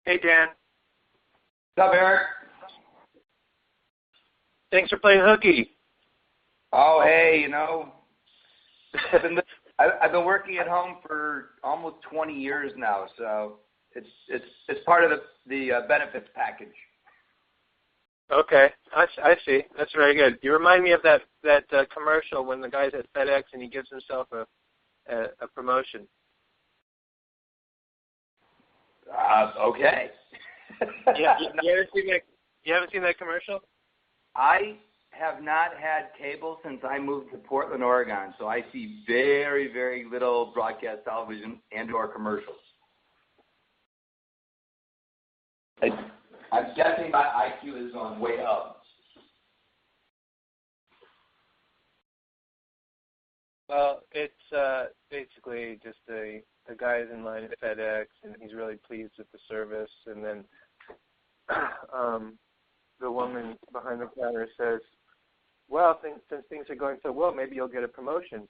Hey, Dan. What's up, Eric? Thanks for playing hooky. Oh, hey, I've been working at home for almost 20 years now, so it's part of the benefits package. Okay, I see. That's very good. You remind me of that commercial when the guy's at FedEx and he gives himself a promotion. Okay. Yeah, you haven't seen that commercial? I have not had cable since I moved to Portland, Oregon, so I see very, very little broadcast television and/or commercials. I'm guessing my IQ is going way up. Well, it's basically just a guy is in line at FedEx, and he's really pleased with the service, and then the woman behind the counter says, well, since things are going so well, maybe you'll get a promotion.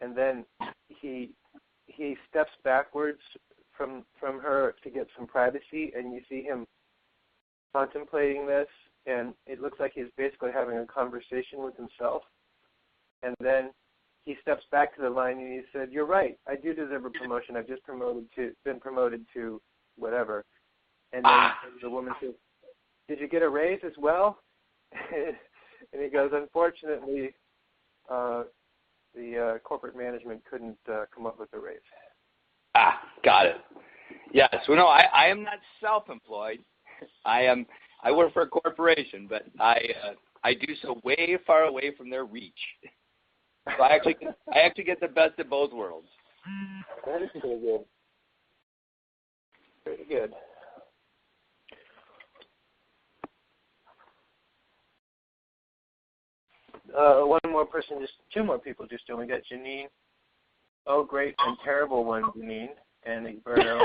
And then he steps backwards from her to get some privacy, and you see him contemplating this, and it looks like he's basically having a conversation with himself. And then he steps back to the line, and he said, you're right, I do deserve a promotion. I've just been promoted to whatever. And then the woman says, did you get a raise as well? And he goes, unfortunately, the corporate management couldn't come up with a raise. Got it. Yes. Well, no, I am not self-employed. I work for a corporation, but I do so way far away from their reach. So I actually get the best of both worlds. That is pretty good. Pretty good. Two more people just doing. We got Jeanene. Oh, great and terrible one, Jeanene, and Egberto.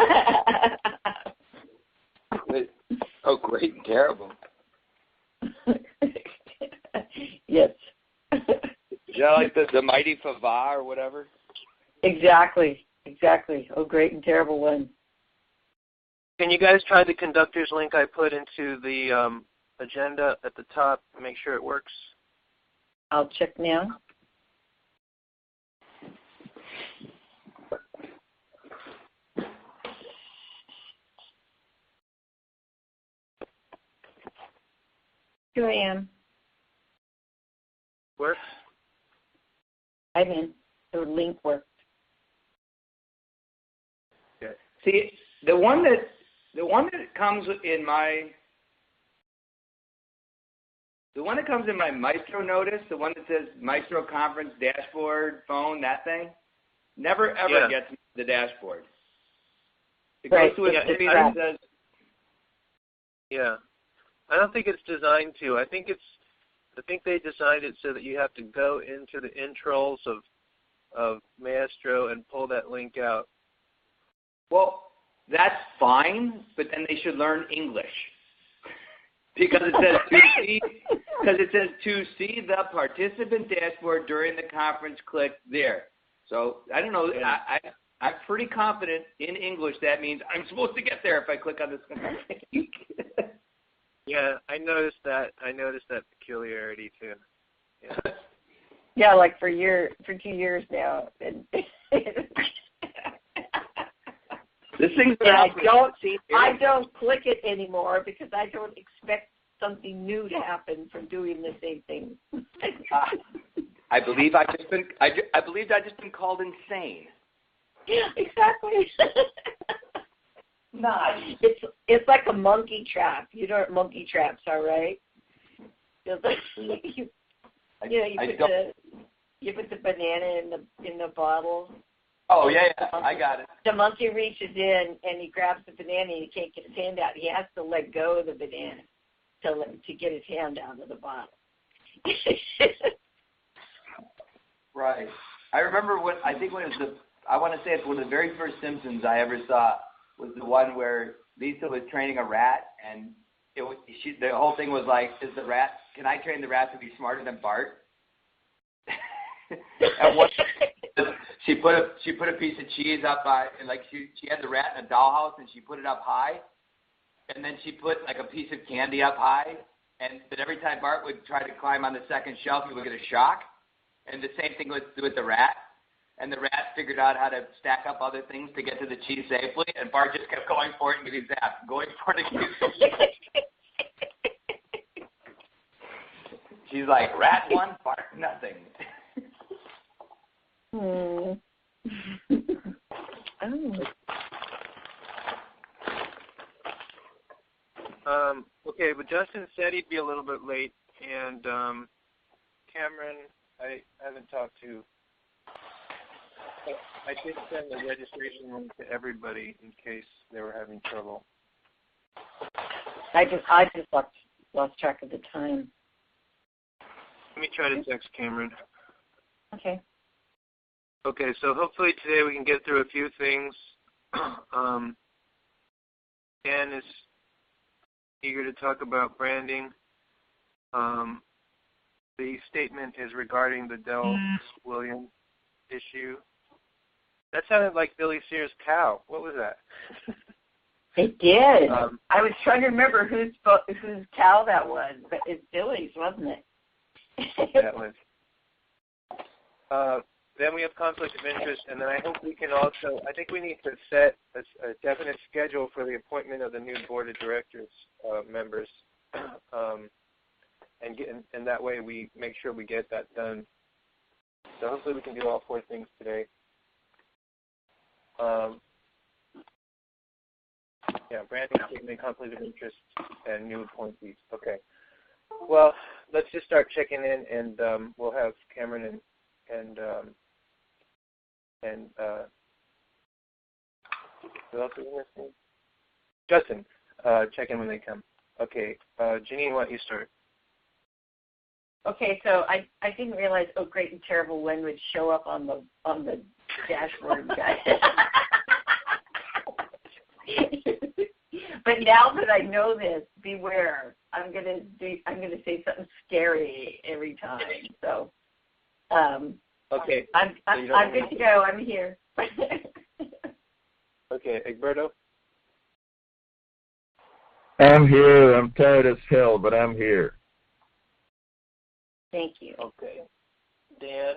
Oh, great and terrible. Yes. Is that like the mighty Fava or whatever? Exactly. Oh, great and terrible one. Can you guys try the conductor's link I put into the agenda at the top? Make sure it works. I'll check now. Here I am. Works? I'm in. The link worked. Okay. See, the one that comes in my Maestro notice, the one that says Maestro Conference Dashboard, phone, that thing, never ever gets me to the dashboard. It goes to a screen that says. Yeah. I don't think it's designed to. I think they designed it so that you have to go into the intros of Maestro and pull that link out. Well, that's fine, but then they should learn English. Because it says to see the participant dashboard during the conference, click there. So I don't know. Yeah. I'm pretty confident in English that means I'm supposed to get there if I click on this link. Yeah, I noticed that. Peculiarity too. Yeah. Yeah, like for 2 years now. This thing's I don't click it anymore because I don't expect something new to happen from doing the same thing. I believe I just been called insane. Yeah, exactly. No, it's like a monkey trap. You know what monkey traps are, right? It's like you put the banana in the bottle. Oh yeah, I got it. The monkey reaches in and he grabs the banana and he can't get his hand out. He has to let go of the banana to get his hand out of the bottle. Right. I remember I want to say it's one of the very first Simpsons I ever saw was the one where Lisa was training a rat and the whole thing was like, can I train the rat to be smarter than Bart? And she put a piece of cheese up and like she had the rat in a dollhouse and she put it up high and then she put like a piece of candy up high, and that every time Bart would try to climb on the second shelf, he would get a shock. And the same thing with the rat. And the rat figured out how to stack up other things to get to the cheese safely, and Bart just kept going for it and getting zapped, going for it and she's like, rat one, Bart nothing. Oh. Okay, but Justin said he'd be a little bit late, and Cameron, I haven't talked to. I did send the registration link to everybody in case they were having trouble. I just lost track of the time. Let me try to text Cameron. Okay. Okay, so hopefully today we can get through a few things. Dan is eager to talk about branding. The statement is regarding the Del Williams issue. That sounded like Billy Sears' cow. What was that? It did. I was trying to remember whose cow that was, but it's Billy's, wasn't it? That was. Then we have conflict of interest, and then I hope we can also, I think we need to set a definite schedule for the appointment of the new board of directors members, and that way we make sure we get that done. So hopefully we can do all four things today. Branding, statement, conflict of interest, and new appointees. Okay. Well, let's just start checking in, and we'll have Cameron and who else is missing? Justin, check in when they come. Okay. Jeanene, why don't you start? Okay, so I didn't realize Great and Terrible When would show up on the dashboard, guys. But now that I know this, beware. I'm gonna say something scary every time. So okay. I'm good to go. I'm here. Okay, Egberto? I'm here. I'm tired as hell, but I'm here. Thank you. Okay. Dan?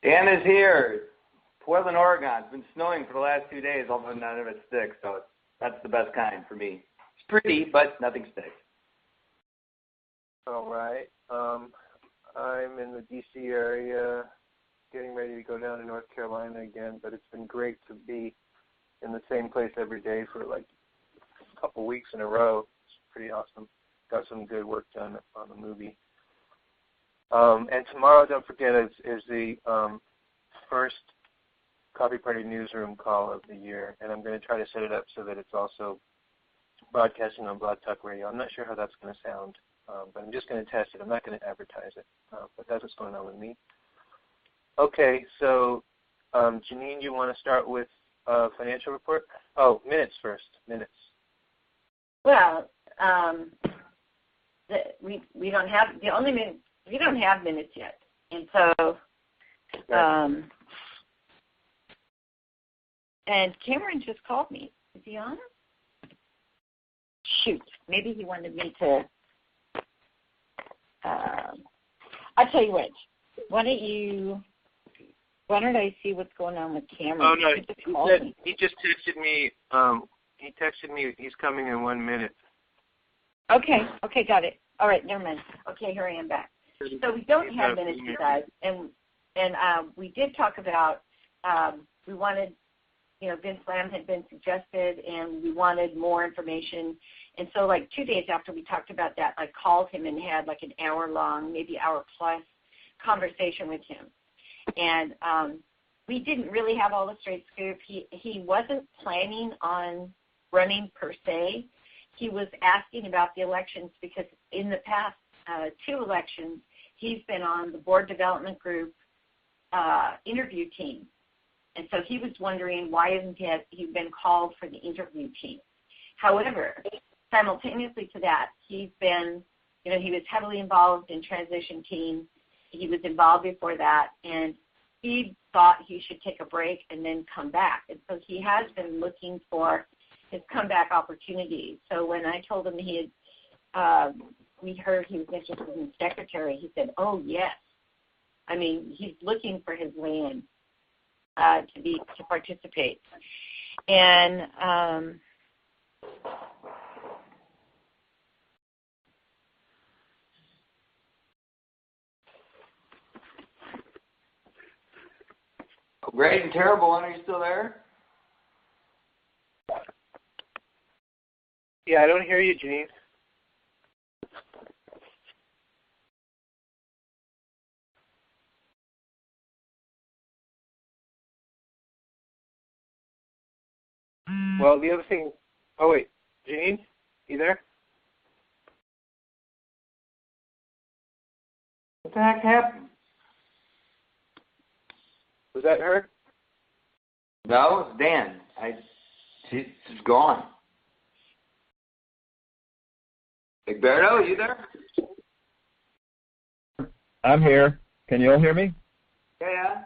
Dan is here. Portland, Oregon. It's been snowing for the last 2 days, although none of it sticks, so that's the best kind for me. It's pretty, but nothing sticks. All right. I'm in the D.C. area, getting ready to go down to North Carolina again, but it's been great to be in the same place every day for like a couple weeks in a row. It's pretty awesome. Got some good work done on the movie. And tomorrow, don't forget, is the first Coffee Party newsroom call of the year, and I'm going to try to set it up so that it's also broadcasting on Blog Talk Radio. I'm not sure how that's going to sound, but I'm just going to test it. I'm not going to advertise it, but that's what's going on with me. Okay, so Jeanene, you want to start with financial report? Oh, minutes first. Minutes. Well, we don't have the only minute. We don't have minutes yet, and so. And Cameron just called me. Is he on? Shoot, maybe he wanted me to. I'll tell you what. Why don't I see what's going on with Cameron? Oh no, he just texted me. He texted me. He's coming in 1 minute. Okay, got it. All right, never mind. Okay, here I am back. So we don't have minutes, you guys, and we did talk about we wanted, Vince Lamb had been suggested, and we wanted more information. And so, like 2 days after we talked about that, I called him and had like an hour-long, maybe hour-plus conversation with him. And we didn't really have all the straight scoop. He wasn't planning on running per se. He was asking about the elections because in the past 2 elections, he's been on the board development group interview team. And so he was wondering why hasn't he been called for the interview team. However, simultaneously to that, he's been, he was heavily involved in transition team. He was involved before that, and he thought he should take a break and then come back. And so he has been looking for his comeback opportunity. So when I told him he had, we heard he was interested in secretary, he said, "Oh yes." I mean, he's looking for his land to participate, and Great and terrible one. Are you still there? Yeah, I don't hear you, Jeanene. Well, the other thing. Oh wait, Jeanene, you there? What the heck happened? Was that her? No, it's Dan. She's gone. Egberto, are you there? I'm here. Can you all hear me? Yeah.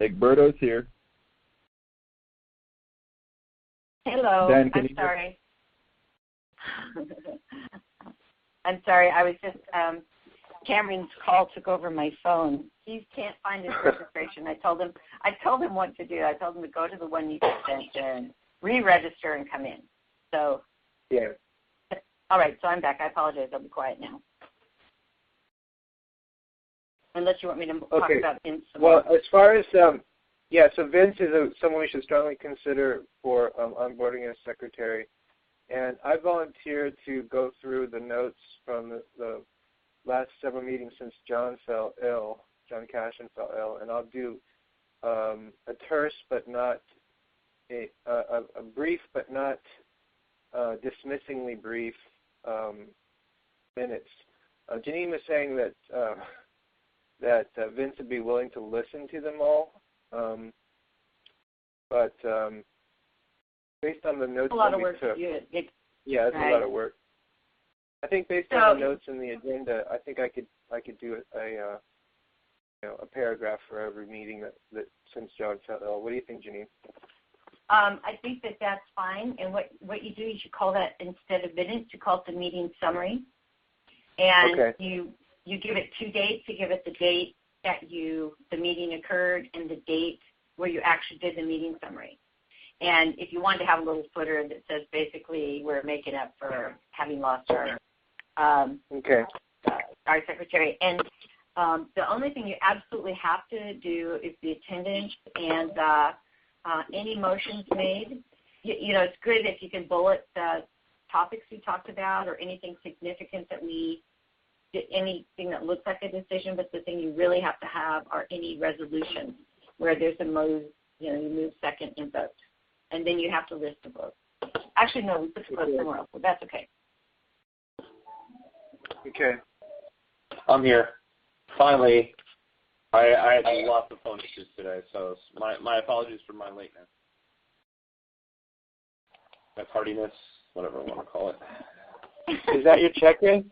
Egberto's here. hello. Dan, I'm sorry. I'm sorry. I was just Cameron's call took over my phone. He can't find his registration. I told him what to do. I told him to go to the one you sent and re-register and come in. So yeah. All right. So I'm back. I apologize. I'll be quiet now. Unless you want me to talk about Vince. Well, as far as so Vince is someone we should strongly consider for onboarding as secretary, and I volunteered to go through the notes from the last several meetings since John Cashin fell ill, and I'll do a terse but not a brief but not dismissingly brief minutes. Jeanene was saying that Vince would be willing to listen to them all, but based on the notes that we took, it's a lot of work. I think based on the notes in the agenda, I think I could do a paragraph for every meeting that since John fell ill. What do you think, Jeanene? I think that's fine. And what you do is you call that, instead of minutes, you call it the meeting summary, and you give it 2 dates. You give it the date that the meeting occurred and the date where you actually did the meeting summary. And if you wanted to have a little footer that says basically we're making up for having lost our secretary. And the only thing you absolutely have to do is the attendance and any motions made. It's good if you can bullet the topics we talked about or anything significant anything that looks like a decision, but the thing you really have to have are any resolutions where there's a move, you move second and vote. And then you have to list the vote. Actually, no, we put the vote somewhere else, but that's okay. Okay. I'm here. Finally, I had lots of phone issues today, so my apologies for my lateness. My tardiness, whatever I want to call it. Is that your check-in?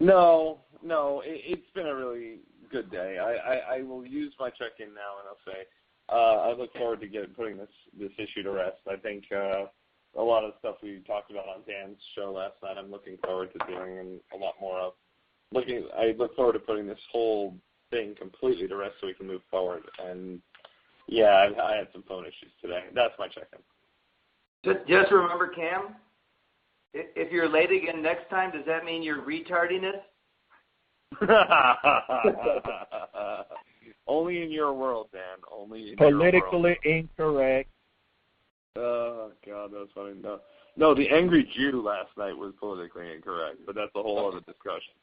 No, it's been a really good day. I will use my check-in now, and I'll say I look forward to putting this issue to rest. I think a lot of the stuff we talked about on Dan's show last night, I'm looking forward to doing and a lot more of. I look forward to putting this whole thing completely to rest so we can move forward. And, yeah, I had some phone issues today. That's my check-in. Just remember, Cam, if you're late again next time, does that mean you're retardiness? Only in your world, Dan. Only in Politically your world. Incorrect. Oh, God, that was funny. No, the angry Jew last night was politically incorrect, but that's a whole other discussion.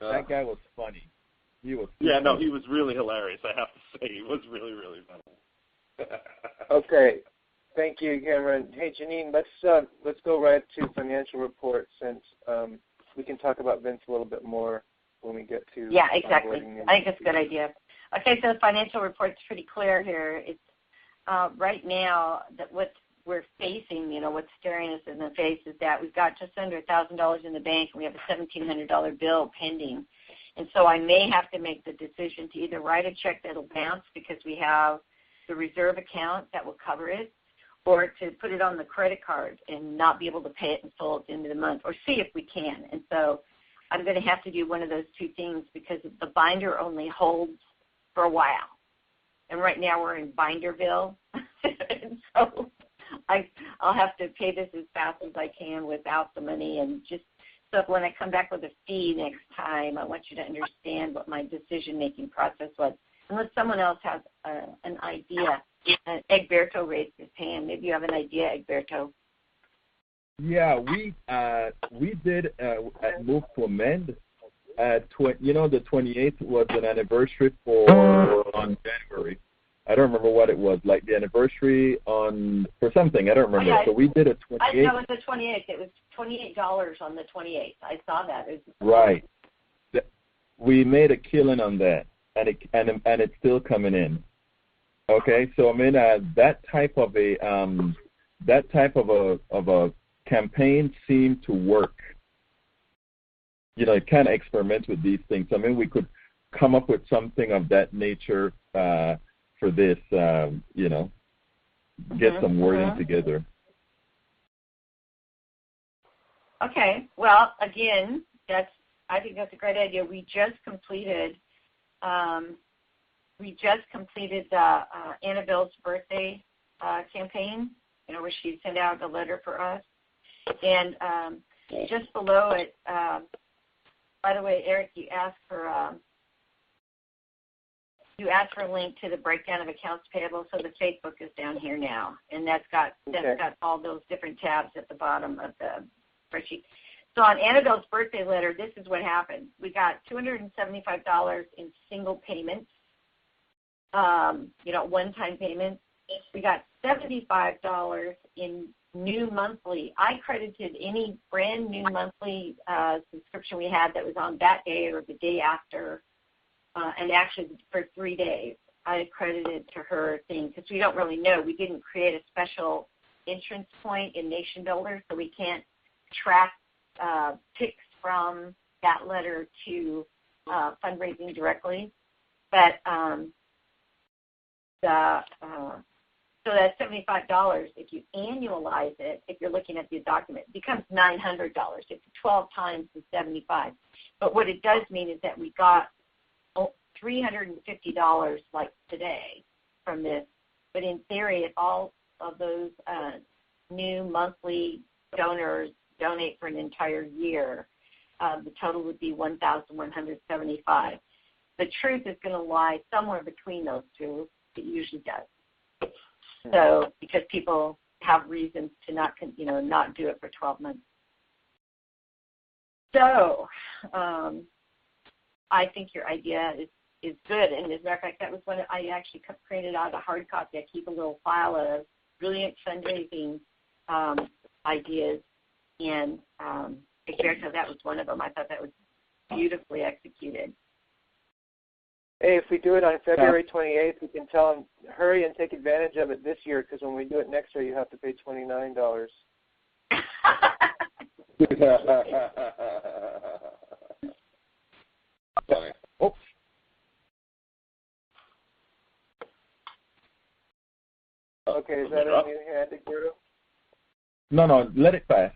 That guy was funny. He was really hilarious, I have to say. He was really, really funny. Okay. Thank you, Cameron. Hey, Jeanene, let's go right to financial reports, since we can talk about Vince a little bit more when we get to. Yeah, exactly. I think that's a good idea. Okay, so the financial report's pretty clear here. It's right now that what we're facing, what's staring us in the face is that we've got just under $1,000 in the bank, and we have a $1,700 bill pending. And so I may have to make the decision to either write a check that'll bounce because we have the reserve account that will cover it, or to put it on the credit card and not be able to pay it until the end of the month, or see if we can. And so I'm going to have to do one of those two things because the binder only holds for a while. And right now we're in Binderville, and so I'll have to pay this as fast as I can without the money. And just so when I come back with a fee next time, I want you to understand what my decision-making process was. Unless someone else has an idea. Egberto raised his hand. Maybe you have an idea, Egberto. Yeah, we did move to amend. The 28th was an anniversary on January. I don't remember what it was, like the anniversary for something. I don't remember. Yeah, so we did a 28th. I know it was the 28th. It was $28 on the 28th. I saw that. Right. We made a killing on that, and it's still coming in. Okay, so I mean that type of a campaign seemed to work. It kind of experiments with these things. I mean, we could come up with something of that nature for this. Get some wording together. Okay. Well, again, I think that's a great idea. We just completed Annabelle's birthday campaign, where she sent out a letter for us. And just below it, by the way, Eric, you asked for a link to the breakdown of accounts payable. So the Facebook is down here now, and that's got all those different tabs at the bottom of the spreadsheet. So on Annabelle's birthday letter, this is what happened. We got $275 in single payments, one-time payments. We got $75 in new monthly. I credited any brand new monthly subscription we had that was on that day or the day after, and actually for 3 days. I credited to her thing because we don't really know. We didn't create a special entrance point in Nation Builder, so we can't track picks from that letter to fundraising directly. But so that's $75. If you annualize it, if you're looking at the document, it becomes $900. It's 12 times the 75. But what it does mean is that we got $350 like today from this. But in theory, if all of those new monthly donors donate for an entire year, the total would be $1,175. The truth is going to lie somewhere between those two. It usually does. So because people have reasons to not do it for 12 months. So I think your idea is good. And as a matter of fact, that was when I actually printed out a hard copy. I keep a little file of brilliant fundraising ideas. And Egberto, that was one of them. I thought that was beautifully executed. Hey, if we do it on February 28th, we can tell them, hurry and take advantage of it this year, because when we do it next year, you have to pay $29. Oh. Okay, is that in your hand, Egberto? No, let it pass.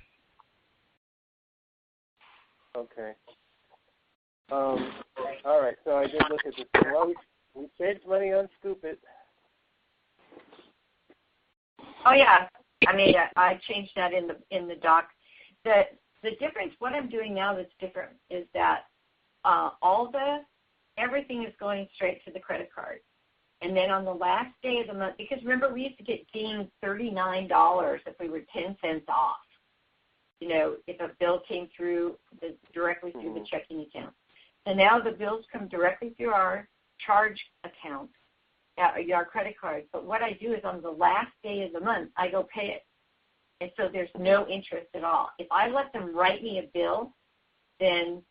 Okay. All right, so I did look at this thing. Well, we saved money on Scoop It. Oh yeah, I mean I changed that in the doc. The difference, what I'm doing now that's different is that everything is going straight to the credit card, and then on the last day of the month, because remember we used to get dinged $39 if we were 10 cents off. If a bill came through directly through the checking account. And now the bills come directly through our charge account, our credit card. But what I do is on the last day of the month, I go pay it. And so there's no interest at all. If I let them write me a bill, then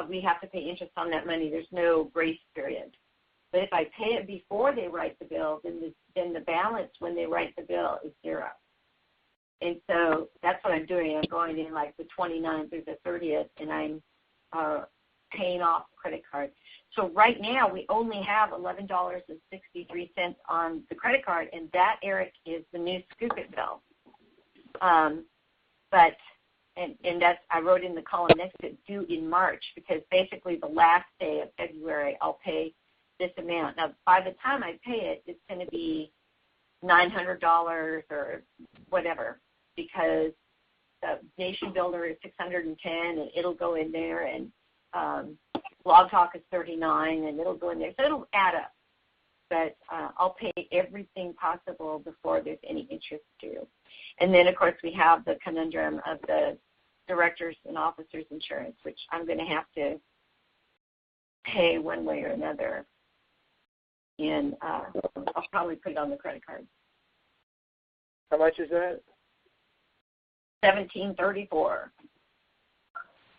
we have to pay interest on that money. There's no grace period. But if I pay it before they write the bill, then the balance when they write the bill is zero. And so that's what I'm doing. I'm going in like the 29th through the 30th, and I'm paying off credit card. So right now we only have $11.63 on the credit card, and that, Eric, is the new Scoop It bill. But that's, I wrote in the column next to it, due in March, because basically the last day of February I'll pay this amount. Now, by the time I pay it, it's going to be $900 or whatever, because the Nation Builder is $610, and it'll go in there, and Blog Talk is $39, and it'll go in there. So it'll add up. But I'll pay everything possible before there's any interest due. And then, of course, we have the conundrum of the directors and officers insurance, which I'm going to have to pay one way or another. And I'll probably put it on the credit card. How much is that? $17.34.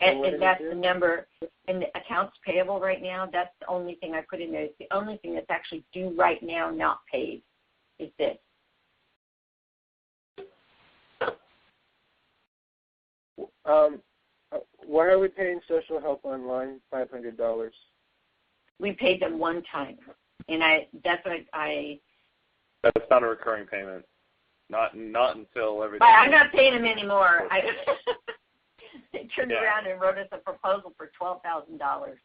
And that's the number in the accounts payable right now. That's the only thing I put in there. It's the only thing that's actually due right now, not paid, is this. Why are we paying Social Help Online $500? We paid them one time, and that's what I. That's not a recurring payment. Not until everything. But I'm not paying them anymore. They turned around and wrote us a proposal for $12,000.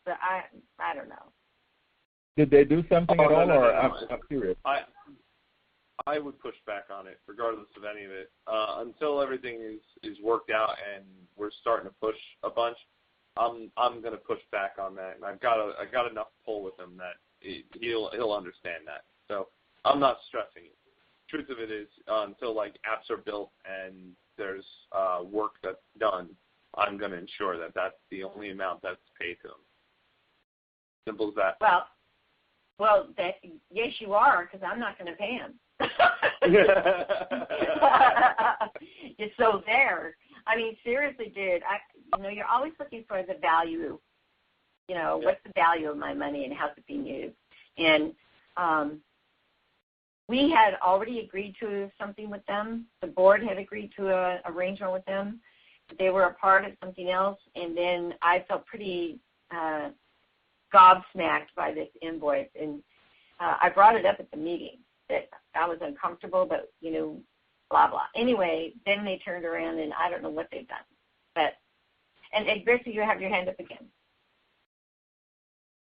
But I don't know. Did they do something at all, or I'm curious? I would push back on it, regardless of any of it, until everything is worked out and we're starting to push a bunch. I'm going to push back on that, and I got enough pull with him that he'll understand that. So I'm not stressing it. Truth of it is, until like apps are built and there's work that's done, I'm going to ensure that that's the only amount that's paid to them. Simple as that. Well, yes, you are, because I'm not going to pay him. So there. I mean, seriously, dude. You're always looking for the value. What's the value of my money and how's it being used? And we had already agreed to something with them. The board had agreed to an arrangement with them. They were a part of something else, and then I felt pretty gobsmacked by this invoice, and I brought it up at the meeting that I was uncomfortable, but blah blah. Anyway, then they turned around, and I don't know what they've done. And Egberto, you have your hand up again.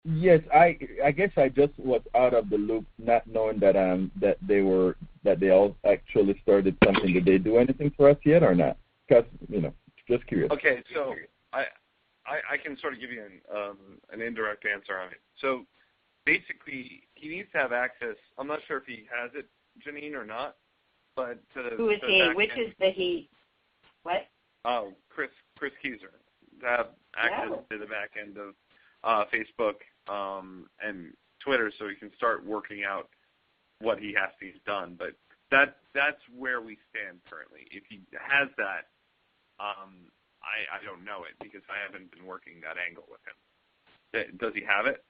Yes, I guess I just was out of the loop, not knowing that they all actually started something. Did they do anything for us yet or not? Because just curious. Okay, so I can sort of give you an indirect answer on it. So basically, he needs to have access. I'm not sure if he has it, Jeanene, or not. But who is he? Which is the he? What? Oh, Chris Keyser, to have access to the back end of Facebook and Twitter, so he can start working out what he has to get done. But that's where we stand currently. If he has that, I don't know it because I haven't been working that angle with him. Does he have it?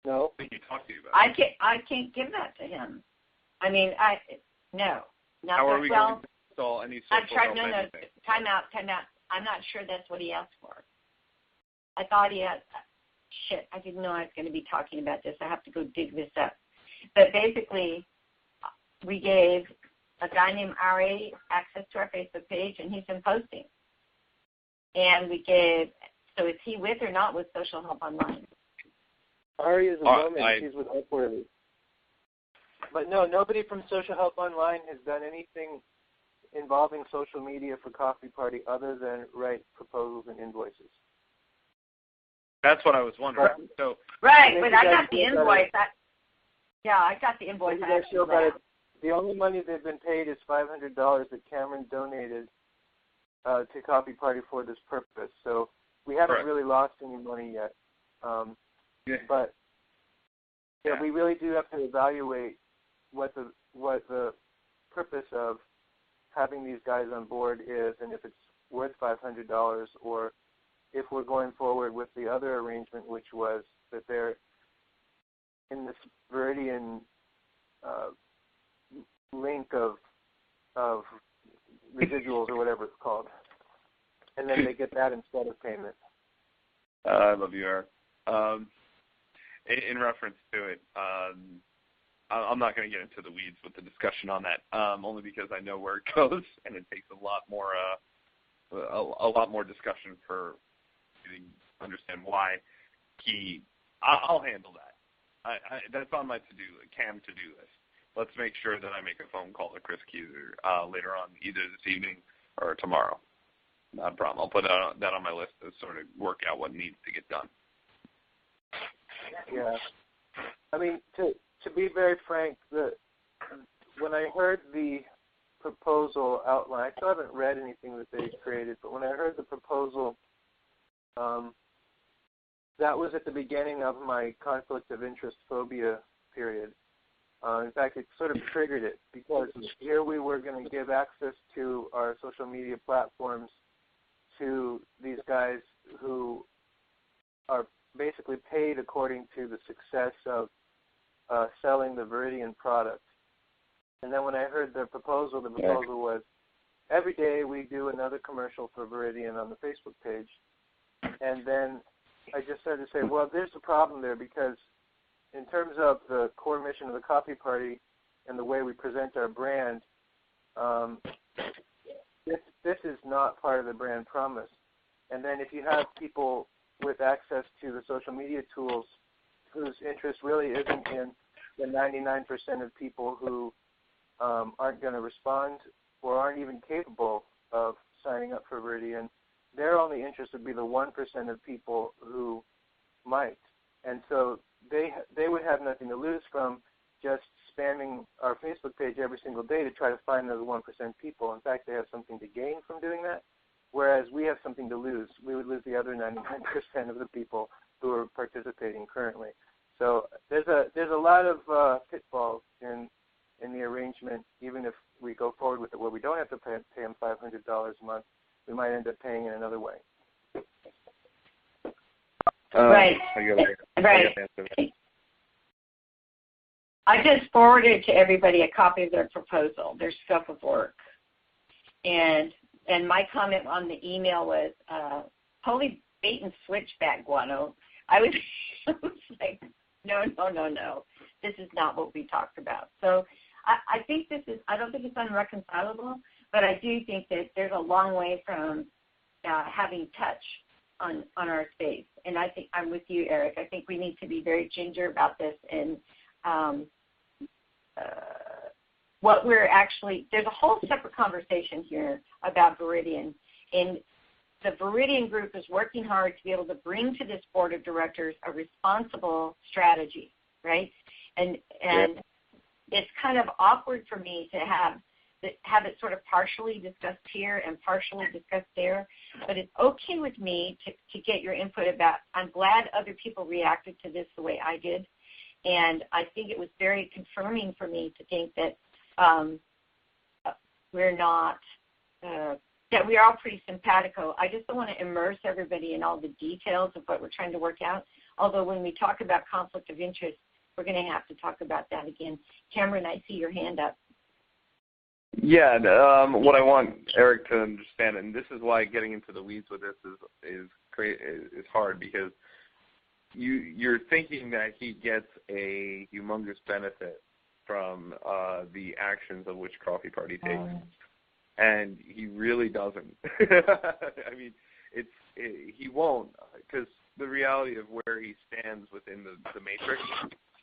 No. I think he talked to you about it. I can't give that to him. I mean, no. Not How that are we well. going to install any social help? No, time out. I'm not sure that's what he asked for. I thought he had, I didn't know I was going to be talking about this. I have to go dig this up. But basically, we gave a guy named Ari access to our Facebook page, and he's been posting. And we gave, so is he with or not with Social Help Online? Ari is a woman. She's with Upworthy. But no, nobody from Social Help Online has done anything involving social media for Coffee Party other than write proposals and invoices. That's what I was wondering. So right, but I got the invoice. I got the invoice. The only money they've been paid is $500 that Cameron donated to Coffee Party for this purpose. So we haven't really lost any money yet. But we really do have to evaluate what the purpose of having these guys on board is, and if it's worth $500, or if we're going forward with the other arrangement, which was that they're in this Viridian link of residuals or whatever it's called, and then they get that instead of payment. I love you, Eric. In reference to it, I'm not going to get into the weeds with the discussion on that, only because I know where it goes, and it takes a lot more discussion for you to understand why I'll handle that. That's on my to-do list. Let's make sure that I make a phone call to Chris Kruger later on, either this evening or tomorrow. Not a problem. I'll put that on my list to sort of work out what needs to get done. Yeah. I mean, to be very frank, when I heard the proposal outline, I still haven't read anything that they created, but when I heard the proposal, that was at the beginning of my conflict of interest phobia period. In fact, it sort of triggered it, because here we were going to give access to our social media platforms to these guys who are basically paid according to the success of selling the Viridian product. And then when I heard the proposal was, every day we do another commercial for Viridian on the Facebook page. And then I just started to say, well, there's a problem there, because in terms of the core mission of the Coffee Party and the way we present our brand, this is not part of the brand promise. And then if you have people with access to the social media tools whose interest really isn't in the 99% of people who aren't going to respond or aren't even capable of signing up for Viridian, their only interest would be the 1% of people who might. And so they would have nothing to lose from just spamming our Facebook page every single day to try to find those 1% people. In fact, they have something to gain from doing that, whereas we have something to lose. We would lose the other 99% of the people who are participating currently. So there's a lot of pitfalls in the arrangement. Even if we go forward with it where we don't have to pay them $500 a month, we might end up paying in another way. Right. I just forwarded to everybody a copy of their proposal, their scope of work. And my comment on the email was, holy bait and switch back, Guano. I was like, no. This is not what we talked about. So I think I don't think it's unreconcilable, but I do think that there's a long way from having touch on our space. And I think I'm with you, Eric. I think we need to be very ginger about this. And what we're actually, there's a whole separate conversation here about Viridian. And the Viridian group is working hard to be able to bring to this board of directors a responsible strategy, right? And it's kind of awkward for me to have it sort of partially discussed here and partially discussed there, but it's okay with me to get your input about, I'm glad other people reacted to this the way I did, and I think it was very confirming for me to think that we're not, that we are all pretty simpatico. I just don't want to immerse everybody in all the details of what we're trying to work out, although when we talk about conflict of interest, we're going to have to talk about that again. Cameron, I see your hand up. Yeah, what I want Eric to understand, and this is why getting into the weeds with this is hard, because you're thinking that he gets a humongous benefit from the actions of which Coffee Party takes, and he really doesn't. I mean, he won't, because the reality of where he stands within the matrix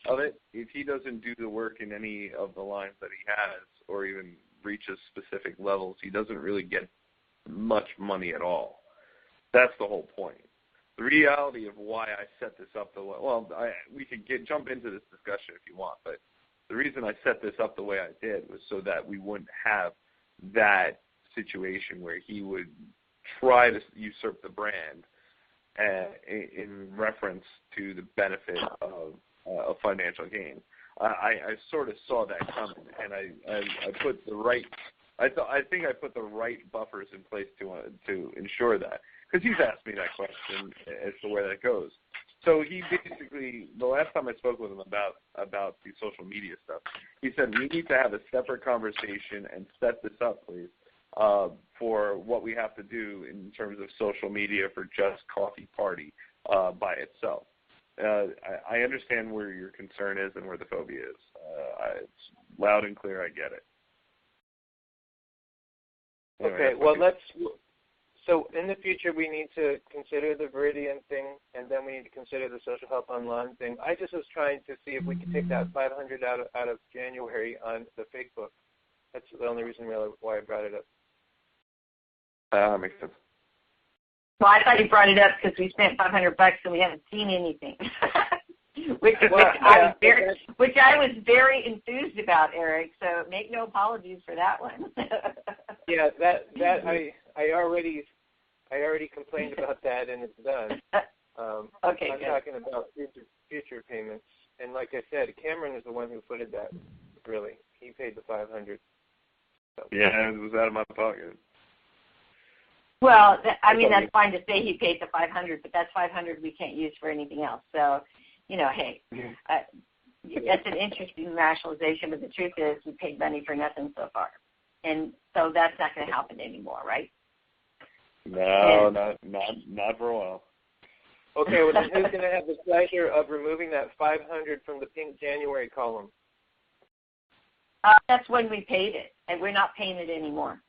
of it, if he doesn't do the work in any of the lines that he has, or even reaches specific levels, he doesn't really get much money at all. That's the whole point. The reality of why I set this up we could jump into this discussion if you want, but the reason I set this up the way I did was so that we wouldn't have that situation where he would try to usurp the brand in reference to the benefit of financial gain. I sort of saw that coming, and I put the right. I think I put the right buffers in place to ensure that, because he's asked me that question as to where that goes. So he basically, the last time I spoke with him about the social media stuff, he said we need to have a separate conversation and set this up, please, for what we have to do in terms of social media for just Coffee Party, by itself. I understand where your concern is and where the phobia is. It's loud and clear. I get it. Okay, well, so in the future we need to consider the Viridian thing, and then we need to consider the social help online thing. I just was trying to see if we could take that 500 out of January on the fake book. That's the only reason really why I brought it up. Makes sense. Well, I thought you brought it up because we spent $500 and we haven't seen anything, which I was very enthused about, Eric. So make no apologies for that one. Yeah, that I already complained about that, and it's done. Okay, I'm talking about future payments, and like I said, Cameron is the one who footed that. Really, he paid the $500. So. Yeah, it was out of my pocket. Well, that's fine to say he paid the $500, but that's $500 we can't use for anything else. So, hey, that's an interesting rationalization, but the truth is we paid money for nothing so far. And so that's not going to happen anymore, right? No, not for a while. Okay, well, then who's going to have the pleasure of removing that $500 from the pink January column? That's when we paid it, and we're not paying it anymore.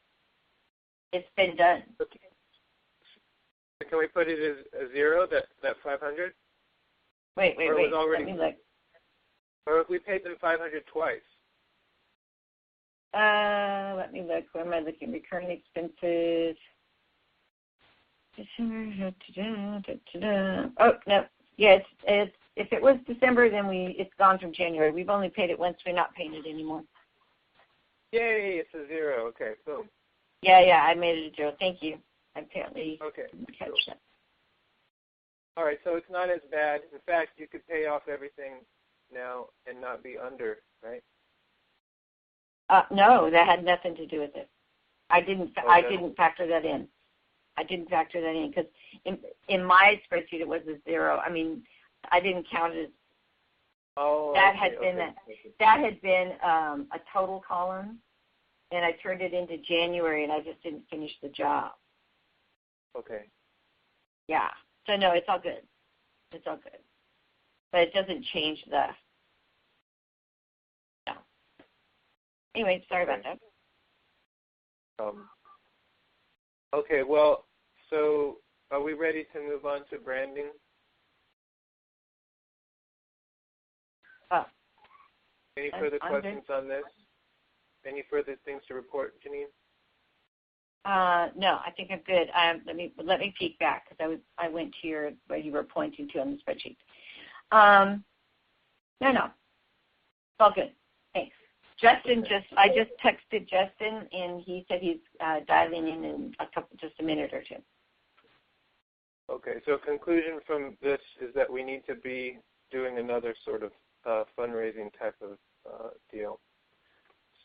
It's been done. Okay. So can we put it as a zero, that $500? Wait. Let me look. Or if we paid them $500 twice? Let me look. Where am I looking? Recurring expenses. Oh, no. Yeah, it's if it was December, then it's gone from January. We've only paid it once. We're not paying it anymore. Yay, it's a zero. Okay, boom. Yeah, I made it a zero. Thank you. I apparently didn't catch that. All right, so it's not as bad. In fact, you could pay off everything now and not be under, right? No, that had nothing to do with it. I didn't factor that in. I didn't factor that in because in my spreadsheet it was a zero. I mean, I didn't count it as. Oh, that had been a total column, and I turned it into January, and I just didn't finish the job. Okay. Yeah. So no, it's all good. It's all good, but it doesn't change the. No. Anyway, sorry about that. Okay. Well, so are we ready to move on to branding? Any further questions on this? Any further things to report, Jeanene? No, I think I'm good. Let me peek back because I went to where you were pointing to on the spreadsheet. No, it's all good. Thanks. Justin I just texted Justin and he said he's dialing in just a minute or two. Okay, so conclusion from this is that we need to be doing another sort of fundraising type of deal.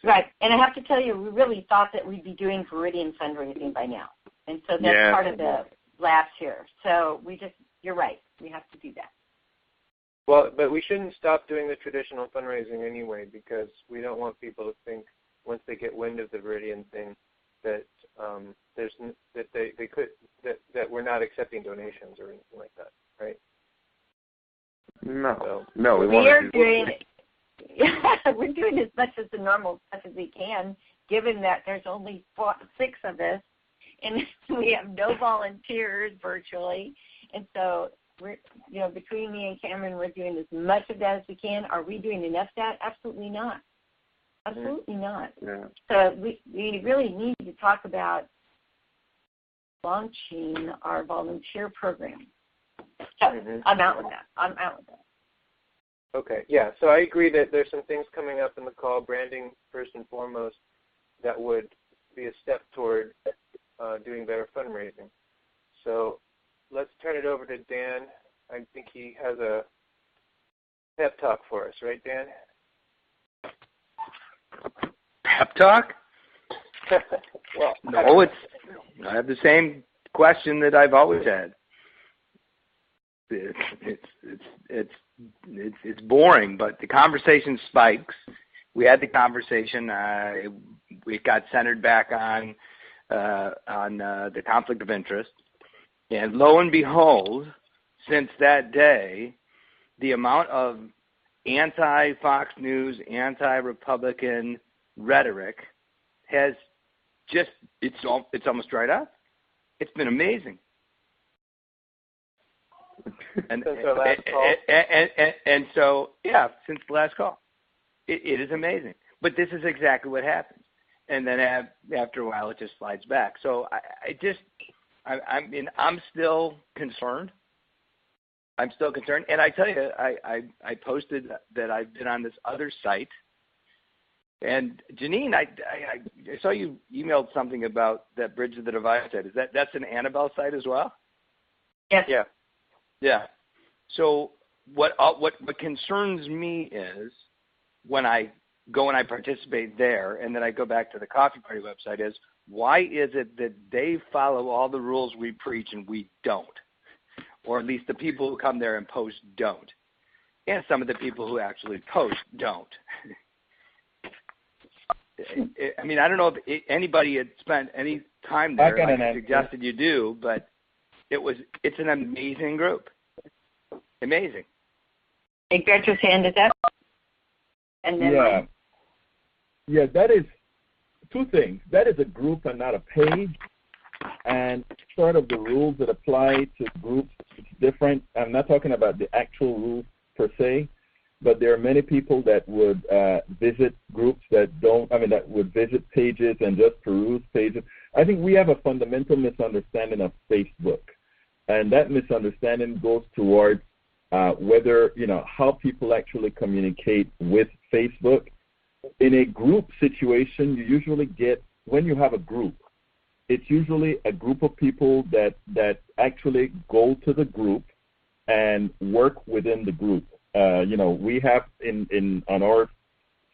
Right, and I have to tell you, we really thought that we'd be doing Viridian fundraising by now, and so that's part of the lapse here. So you're right, we have to do that. Well, but we shouldn't stop doing the traditional fundraising anyway, because we don't want people to think once they get wind of the Viridian thing that that we're not accepting donations or anything like that, right? No, we're doing as much as the normal stuff as we can, given that there's only 6 of us, and we have no volunteers virtually, and so we're, between me and Cameron, we're doing as much of that as we can. Are we doing enough of that? Absolutely not. Absolutely not. Yeah. So we really need to talk about launching our volunteer program. So I'm out with that. Okay, yeah, so I agree that there's some things coming up in the call, branding first and foremost, that would be a step toward doing better fundraising. So let's turn it over to Dan. I think he has a pep talk for us, right, Dan? Pep talk? Well, no, I have the same question that I've always had. It's boring, but the conversation spikes. We had the conversation. It got centered back on the conflict of interest, and lo and behold, since that day, the amount of anti-Fox News, anti-Republican rhetoric has just, it's almost dried up. It's been amazing. And so, yeah, since the last call, it is amazing. But this is exactly what happens. And then after a while, it just slides back. So I'm still concerned. I'm still concerned. And I tell you, I posted that I've been on this other site. And Jeanene, I saw you emailed something about that Bridge of the Divide site. That's an Annabelle site as well? Yes. Yeah. Yeah. So what concerns me is when I go and I participate there, and then I go back to the Coffee Party website, is why is it that they follow all the rules we preach and we don't? Or at least the people who come there and post don't. And some of the people who actually post don't. I mean, I don't know if anybody had spent any time there. I suggested you do, but it's an amazing group. Amazing. Egberto's hand is up. And then Yeah, that is two things. That is a group and not a page. And sort of the rules that apply to groups, it's different. I'm not talking about the actual rules per se, but there are many people that would visit groups that would visit pages and just peruse pages. I think we have a fundamental misunderstanding of Facebook. And that misunderstanding goes towards whether, how people actually communicate with Facebook. In a group situation, you usually get, when you have a group, it's usually a group of people that actually go to the group and work within the group. We have on our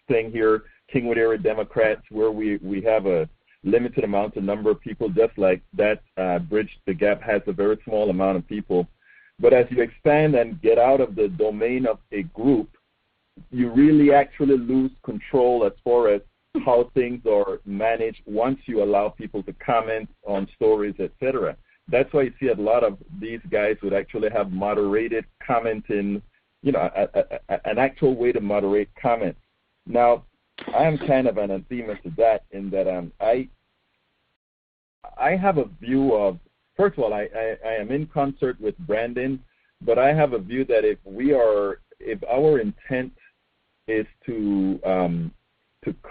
thing here, Kingwood Area Democrats, where we have a limited amount of number of people, just like that Bridge the Gap has a very small amount of people. But as you expand and get out of the domain of a group, you really actually lose control as far as how things are managed once you allow people to comment on stories, etc. That's why you see a lot of these guys would actually have moderated commenting, an actual way to moderate comments. Now, I am kind of anathema to that in that I have a view of, first of all, I am in concert with Brandon, but I have a view that if our intent is to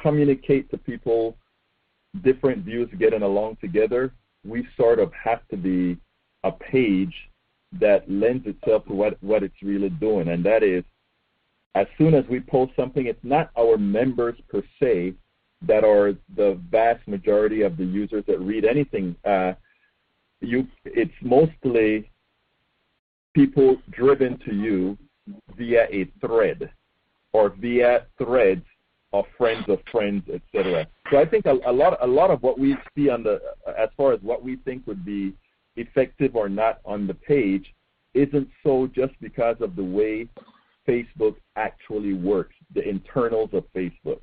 communicate to people different views getting along together, we sort of have to be a page that lends itself to what it's really doing. And that is, as soon as we post something, it's not our members per se that are the vast majority of the users that read anything. It's mostly people driven to you via a thread or via threads of friends, etc. So I think a lot of what we see as far as what we think would be effective or not on the page isn't so just because of the way Facebook actually works, the internals of Facebook.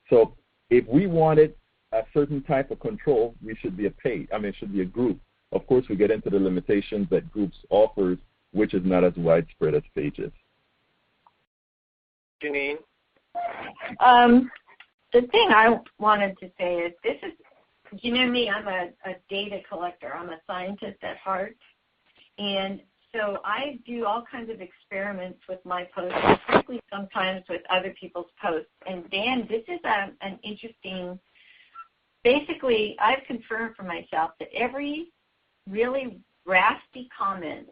So if we wanted a certain type of control, we should be it should be a group. Of course, we get into the limitations that groups offers, which is not as widespread as pages. Jeanene? The thing I wanted to say is you know me, I'm a data collector. I'm a scientist at heart. And so I do all kinds of experiments with my posts, and frankly sometimes with other people's posts. And Dan, this is an interesting, basically I've confirmed for myself that every really raspy comment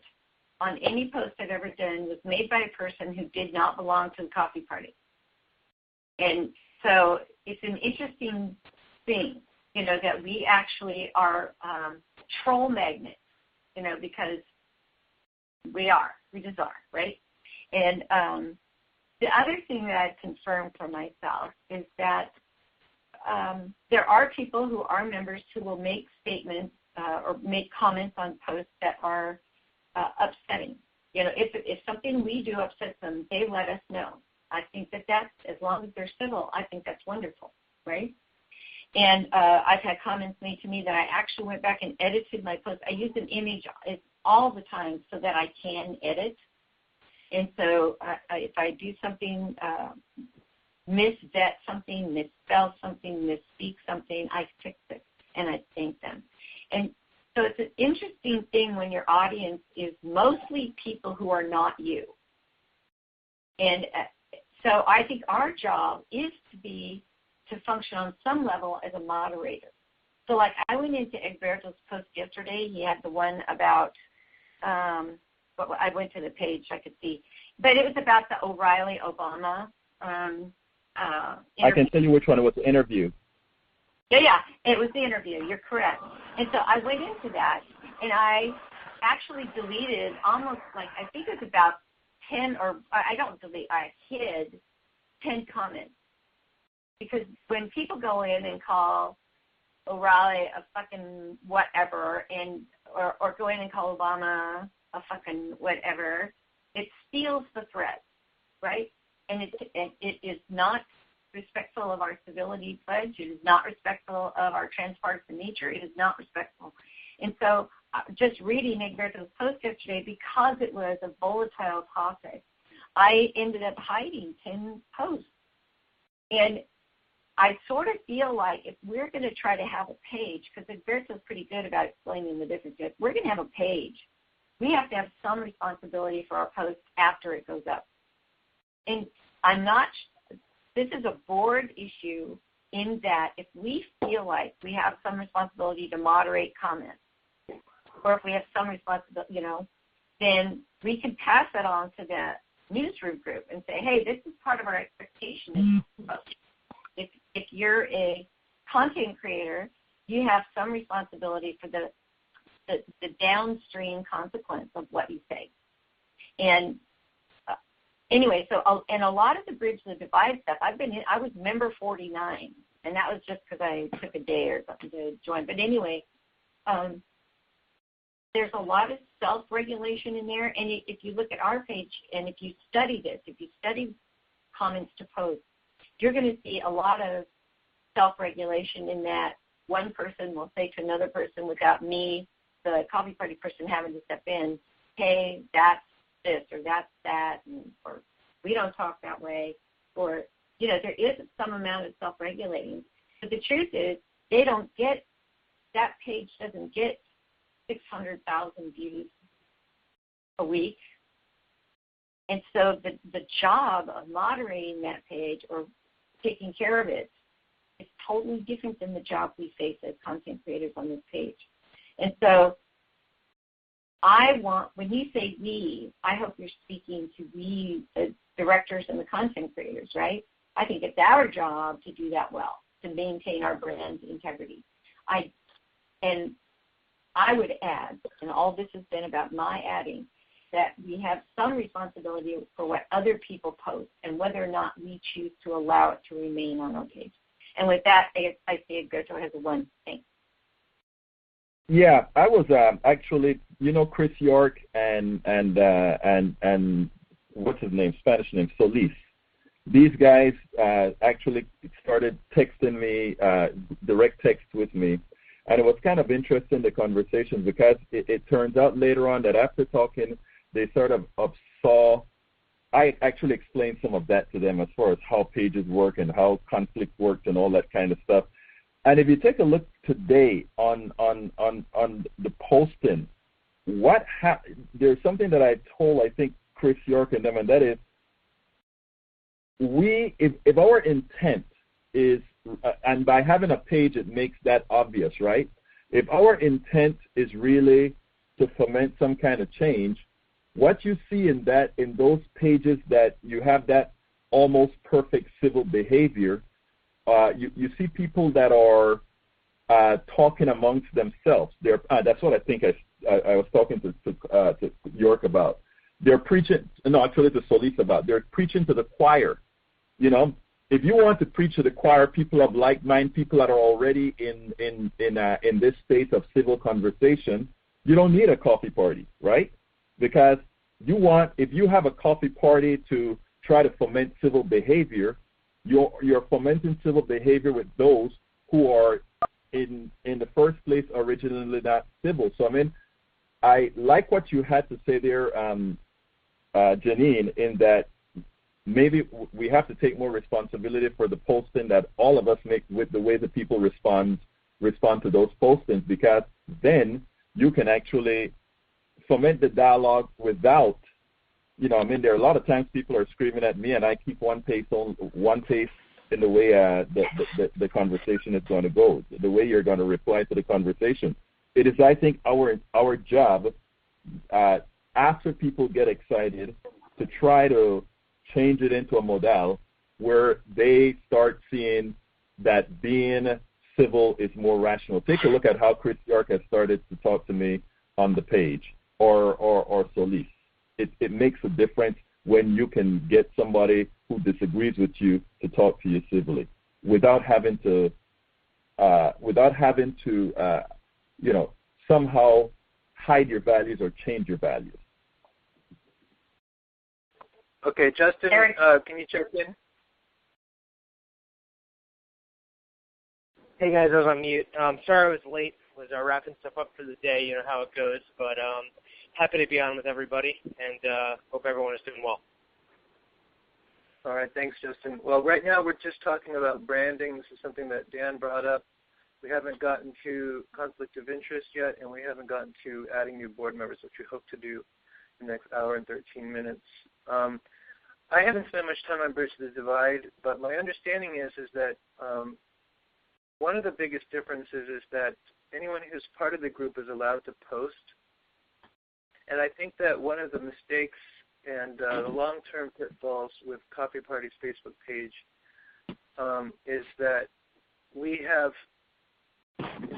on any post I've ever done was made by a person who did not belong to the Coffee Party. And so it's an interesting thing, that we actually are troll magnets, because we just are, right? And the other thing that I've confirmed for myself is that there are people who are members who will make statements or make comments on posts that are upsetting. If something we do upsets them, they let us know. I think that's, as long as they're civil, I think that's wonderful, right? And I've had comments made to me that I actually went back and edited my post. I used an image. all the time so that I can edit. And so if I do something, misvet something, misspell something, misspeak something, I fix it and I thank them. And so it's an interesting thing when your audience is mostly people who are not you. And so I think our job is to function on some level as a moderator. So like I went into Egberto's post yesterday. He had the one about, I went to the page so I could see, but it was about the O'Reilly-Obama I can tell you which one. It was the interview. Yeah, it was the interview. You're correct. And so I went into that, and I actually deleted almost like, I think it was about 10 or, I hid 10 comments. Because when people go in and call O'Reilly a fucking whatever, or go in and call Obama a fucking whatever, it steals the thread, right? And it is not respectful of our civility pledge. It is not respectful of our transpartisan nature. It is not respectful. And so just reading Egberto's post yesterday, because it was a volatile topic, I ended up hiding 10 posts. And I sort of feel like if we're going to try to have a page, because Egberto's pretty good about explaining the difference, if we're going to have a page, we have to have some responsibility for our post after it goes up. And this is a board issue in that if we feel like we have some responsibility to moderate comments, or if we have some responsibility, then we can pass that on to the newsroom group and say, hey, this is part of our expectation. If you're a content creator, you have some responsibility for the downstream consequence of what you say. And anyway, and a lot of the Bridge the Divide stuff, I was member 49, and that was just because I took a day or something to join. But anyway, there's a lot of self-regulation in there, and if you look at our page, and if you study this, if you study comments to post, you're going to see a lot of self-regulation in that one person will say to another person without me, the coffee party person, having to step in, hey, that's this or that's that, or we don't talk that way, or, there is some amount of self-regulating. But the truth is, that page doesn't get 600,000 views a week. And so the job of moderating that page or taking care of it is totally different than the job we face as content creators on this page. And so when you say we, I hope you're speaking to we, the directors and the content creators, right? I think it's our job to do that well, to maintain our brand integrity. And I would add, and all this has been about my adding, that we have some responsibility for what other people post and whether or not we choose to allow it to remain on our page. And with that, I see Egberto has a one. Thanks. Yeah, I was actually, Chris York and what's his name, Spanish name, Solis. These guys actually started texting me, direct text with me. And it was kind of interesting, the conversation, because it turns out later on that after talking, they sort of saw, I actually explained some of that to them as far as how pages work and how conflict works and all that kind of stuff. And if you take a look today on the posting, there's something that I told, I think, Chris York and them, and that is, if our intent is, and by having a page, it makes that obvious, right? If our intent is really to foment some kind of change, what you see in those pages that you have that almost perfect civil behavior, you see people that are talking amongst themselves. That's what I think I was talking to York about. They're preaching, no, actually to Solis about. They're preaching to the choir. If you want to preach to the choir, people of like mind, people that are already in this state of civil conversation, you don't need a coffee party, right? Because if you have a coffee party to try to foment civil behavior, you're fomenting civil behavior with those who are in the first place originally not civil. So I like what you had to say there, Jeanene, in that maybe we have to take more responsibility for the posting that all of us make with the way that people respond to those postings, because then you can actually foment the dialogue without, there are a lot of times people are screaming at me and I keep one pace in the way the conversation is going to go, the way you're going to reply to the conversation. It is, I think, our job after people get excited to try to change it into a model where they start seeing that being civil is more rational. Take a look at how Chris York has started to talk to me on the page, or Solis. It makes a difference when you can get somebody who disagrees with you to talk to you civilly without having to somehow hide your values or change your values. Okay, Justin, can you check in? Hey guys, I was on mute. Sorry I was late. Was wrapping stuff up for the day. You know how it goes. But happy to be on with everybody, and hope everyone is doing well. All right, thanks, Justin. Well, right now we're just talking about branding. This is something that Dan brought up. We haven't gotten to conflict of interest yet, and we haven't gotten to adding new board members, which we hope to do in the next hour and 13 minutes. I haven't spent much time on Bridge the Divide, but my understanding is that one of the biggest differences is that anyone who's part of the group is allowed to post. And I think that one of the mistakes and the long-term pitfalls with Coffee Party's Facebook page is that we have,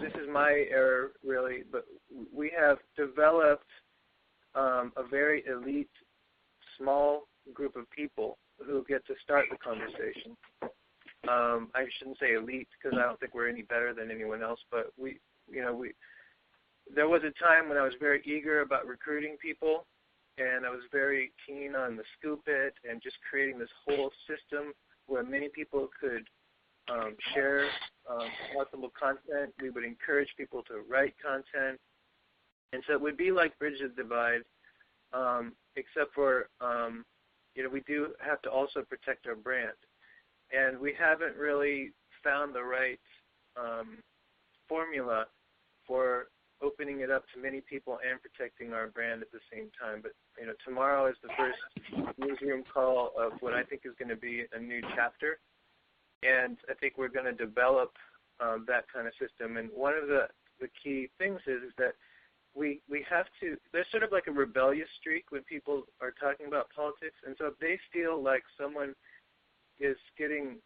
this is my error really, but we have developed a very elite, small group of people who get to start the conversation. I shouldn't say elite because I don't think we're any better than anyone else, but there was a time when I was very eager about recruiting people, and I was very keen on the Scoop It and just creating this whole system where many people could share possible content. We would encourage people to write content. And so it would be like Bridge the Divide, except for, we do have to also protect our brand. And we haven't really found the right formula for opening it up to many people and protecting our brand at the same time. But, tomorrow is the first newsroom call of what I think is going to be a new chapter. And I think we're going to develop that kind of system. And one of the key things is that we have to, there's sort of like a rebellious streak when people are talking about politics. And so if they feel like someone is getting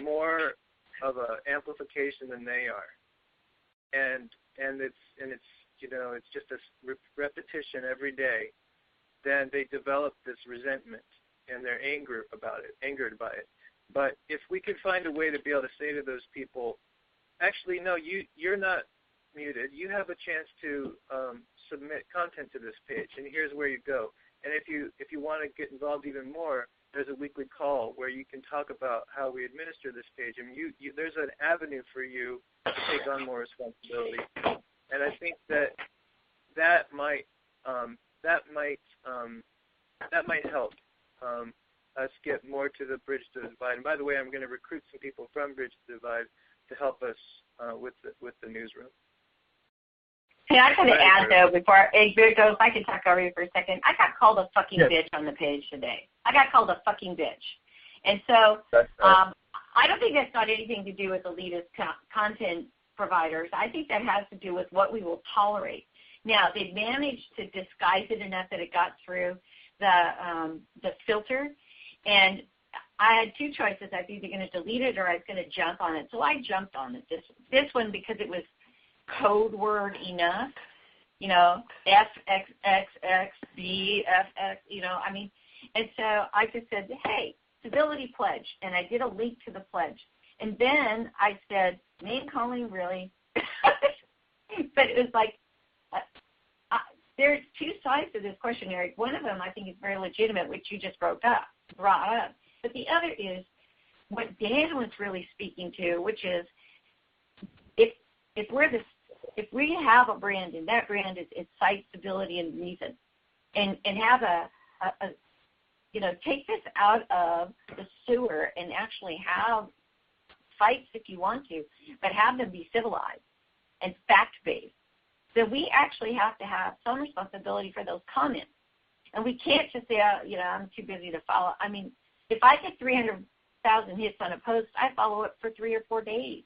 more of an amplification than they are, and it's just a repetition every day, then they develop this resentment and they're angered by it. But if we could find a way to be able to say to those people, actually, no, you're not muted. You have a chance to submit content to this page, and here's where you go. And if you want to get involved even more, there's a weekly call where you can talk about how we administer this page, and there's an avenue for you to take on more responsibility. And I think that might help us get more to the Bridge to the Divide. And by the way, I'm going to recruit some people from Bridge to the Divide to help us with the newsroom. Hey, I got to add, though, before Egberto, if I could talk over you for a second, I got called a fucking bitch on the page today. I got called a fucking bitch. And so I don't think that's got anything to do with elitist content providers. I think that has to do with what we will tolerate. Now, they've managed to disguise it enough that it got through the filter, and I had two choices. I was either going to delete it or I was going to jump on it. So I jumped on it. This one because it was code word enough, FXXX, BFX, and so I just said, hey, civility pledge, and I did a link to the pledge. And then I said, name calling, really? But it was like, there's two sides to this question, Eric. One of them I think is very legitimate, which you just brought up. But the other is what Dan was really speaking to, which is if we're if we have a brand and that brand is site stability and reason, and have a take this out of the sewer and actually have fights if you want to, but have them be civilized and fact-based. So we actually have to have some responsibility for those comments. And we can't just say, I'm too busy to follow. I mean, if I get 300,000 hits on a post, I follow it for 3 or 4 days.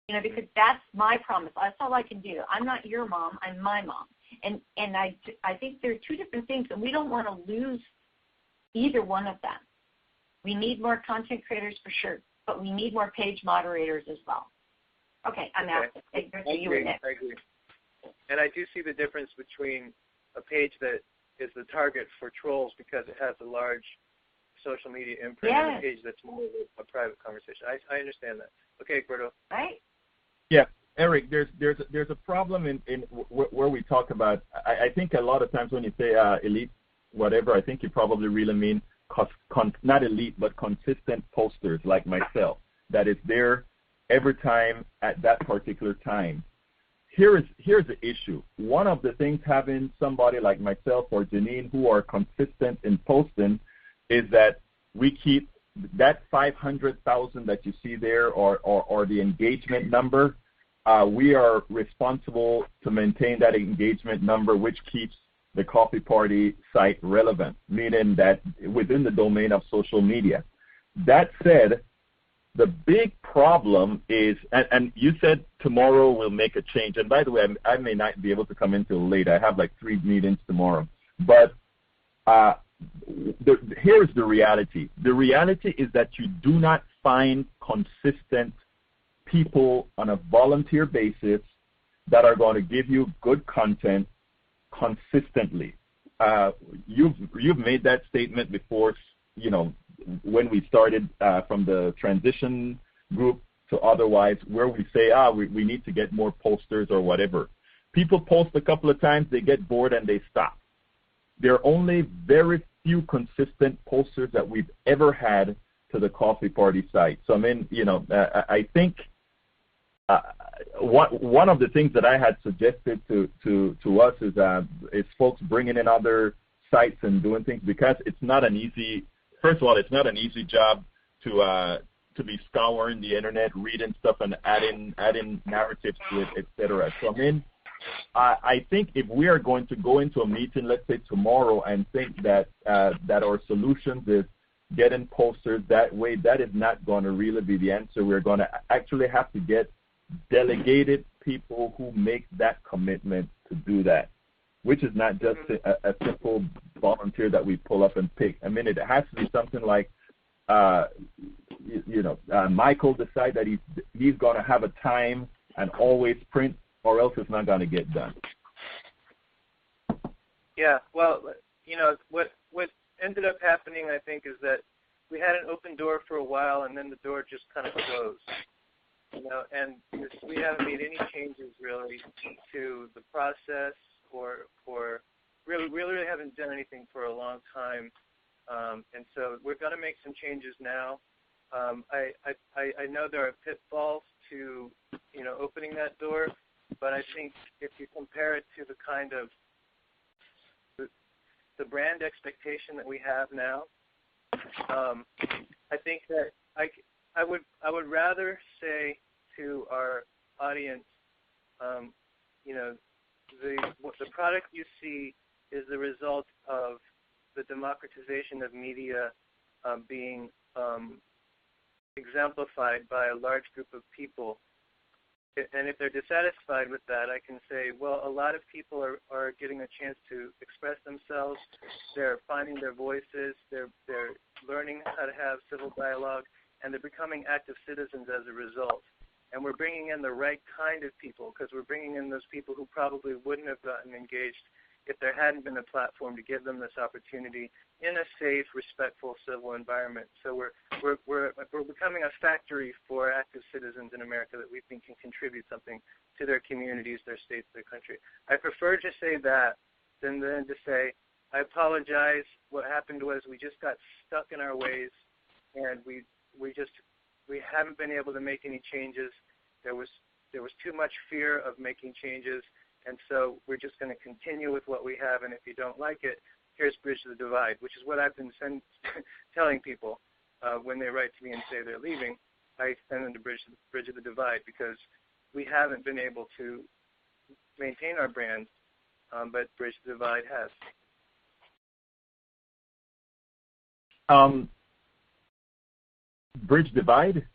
Because that's my promise. That's all I can do. I'm not your mom. I'm my mom. And I think there are two different things, and we don't want to lose either one of them. We need more content creators for sure, but we need more page moderators as well. Okay, I'm out. I agree. And I do see the difference between a page that is the target for trolls because it has a large social media imprint and a page that's more a private conversation. I understand that. Okay, Egberto. Right? Yeah, Eric, there's a problem in where we talk about, I think a lot of times when you say elite, whatever, I think you probably really mean not elite, but consistent posters like myself that is there every time at that particular time. Here's the issue. One of the things having somebody like myself or Jeanene who are consistent in posting is that we keep that 500,000 that you see there or the engagement number. We are responsible to maintain that engagement number, which keeps the Coffee Party site relevant, meaning that within the domain of social media. That said, the big problem is, and you said tomorrow we'll make a change. And by the way, I may not be able to come in till late. I have like 3 meetings tomorrow. But here's the reality. The reality is that you do not find consistent people on a volunteer basis that are going to give you good content consistently. You've made that statement before, when we started from the transition group to otherwise, where we say, we need to get more posters or whatever. People post a couple of times, they get bored and they stop. There are only very few consistent posters that we've ever had to the Coffee Party site. So, I think one of the things that I had suggested to us is folks bringing in other sites and doing things, because it's not an easy. First of all, it's not an easy job to be scouring the internet, reading stuff, and adding narratives to it, etc. So I think if we are going to go into a meeting, let's say tomorrow, and think that our solutions is getting posters that way, that is not going to really be the answer. We're going to actually have to get delegated people who make that commitment to do that, which is not just a simple volunteer that we pull up and pick. It has to be something like, Michael decide that he's going to have a time and always print, or else it's not going to get done. Yeah, well, what ended up happening, I think, is that we had an open door for a while, and then the door just kind of closed. And we haven't made any changes really to the process, or really haven't done anything for a long time. And so we're going to make some changes now. I know there are pitfalls to opening that door, but I think if you compare it to the kind of the brand expectation that we have now, I think that I would rather say to our audience, the product you see is the result of the democratization of media being exemplified by a large group of people. And if they're dissatisfied with that, I can say, well, a lot of people are getting a chance to express themselves. They're finding their voices. They're learning how to have civil dialogue, and they're becoming active citizens as a result. And we're bringing in the right kind of people, because we're bringing in those people who probably wouldn't have gotten engaged if there hadn't been a platform to give them this opportunity in a safe, respectful, civil environment. So we're becoming a factory for active citizens in America that we think can contribute something to their communities, their states, their country. I prefer to say that than to say, I apologize. What happened was we just got stuck in our ways, and we haven't been able to make any changes. There was there was too much fear of making changes, and so we're just going to continue with what we have, and if you don't like it, here's Bridge the Divide, which is what I've been telling people when they write to me and say they're leaving. I send them to Bridge of the Divide because we haven't been able to maintain our brand, but Bridge the Divide has. Bridge Divide?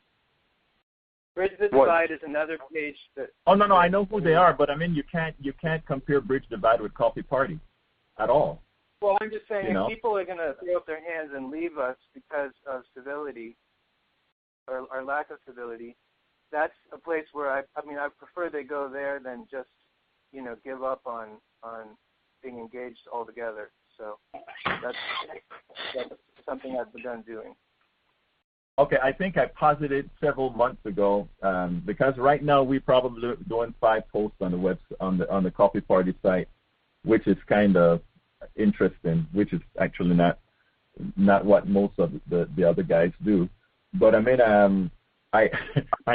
Bridge the Divide is another page that... Oh, no, I know who they are, but I mean, you can't compare Bridge Divide with Coffee Party at all. Well, I'm just saying, if people are going to throw up their hands and leave us because of civility or lack of civility, that's a place where I prefer they go there than just, give up on being engaged altogether. So that's something I've begun doing. Okay, I think I posited several months ago because right now we're probably doing 5 posts on the on the Coffee Party site, which is kind of interesting, which is actually not what most of the other guys do. But I mean, and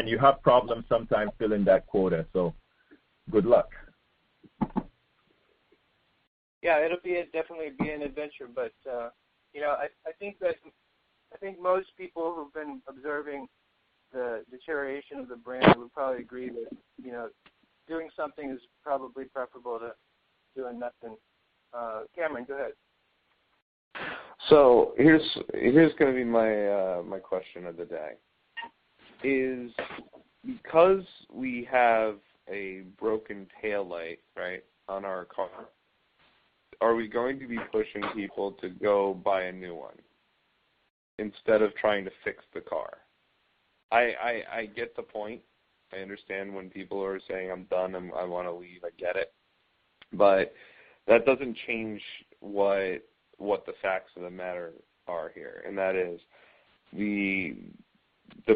you have problems sometimes filling that quota. So good luck. Yeah, it'll definitely be an adventure, but I think most people who've been observing the deterioration of the brand would probably agree that doing something is probably preferable to doing nothing. Cameron, go ahead. So here's going to be my question of the day. Is because we have a broken taillight, right, on our car, are we going to be pushing people to go buy a new one instead of trying to fix the car? I get the point. I understand when people are saying, I'm done and I want to leave. I get it. But that doesn't change what the facts of the matter are here, and that is the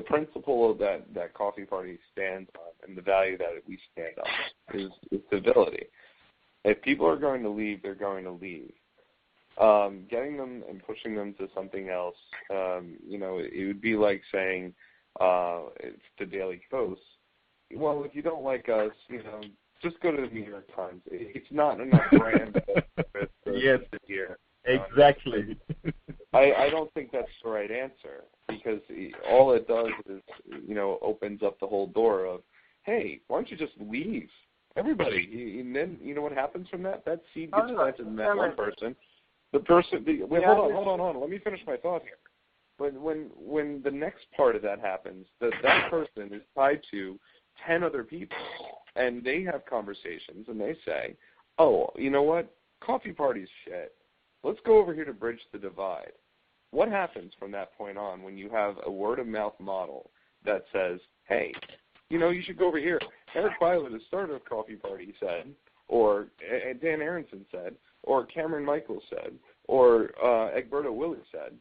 principle that Coffee Party stands on and the value that we stand on is civility. If people are going to leave, they're going to leave. Getting them and pushing them to something else, it would be like saying it's the Daily Post. Well, if you don't like us, just go to the New York Times. It's not enough brand yes, here. Exactly. I don't think that's the right answer because all it does is, opens up the whole door of, hey, why don't you just leave? Everybody. And then, what happens from that? That seed gets planted in that one person. Hold on. Let me finish my thought here. When the next part of that happens, that person is tied to 10 other people, and they have conversations, and they say, oh, you know what? Coffee Party's shit. Let's go over here to Bridge the Divide. What happens from that point on when you have a word-of-mouth model that says, hey, you should go over here. Eric Byler, the starter of Coffee Party, said, or Dan Aronson said, or Cameron Michaels said, or Egberto Willies said.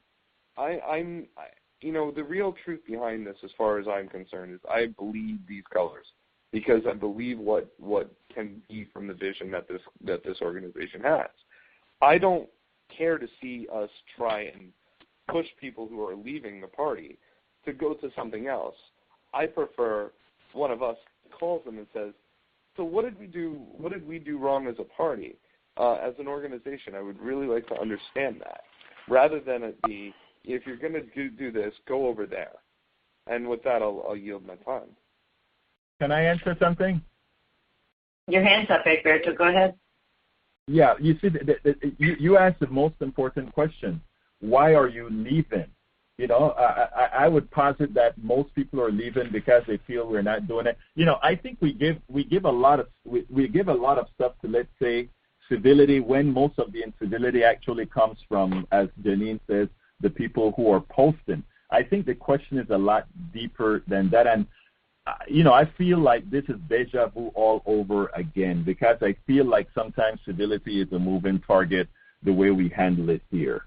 The real truth behind this, as far as I'm concerned, is I believe these colors because I believe what can be from the vision that this organization has. I don't care to see us try and push people who are leaving the party to go to something else. I prefer one of us calls them and says, so what did we do? What did we do wrong as a party, as an organization? I would really like to understand that, rather than it be, if you're going to do this, go over there. And with that, I'll yield my time. Can I answer something? Your hand's up, Egberto. Go ahead. Yeah, you see, you asked the most important question. Why are you leaving? I would posit that most people are leaving because they feel we're not doing it. I think we give a lot of stuff to, let's say, civility, when most of the incivility actually comes from, as Jeanene says, the people who are posting. I think the question is a lot deeper than that, and I feel like this is deja vu all over again, because I feel like sometimes civility is a moving target the way we handle it here.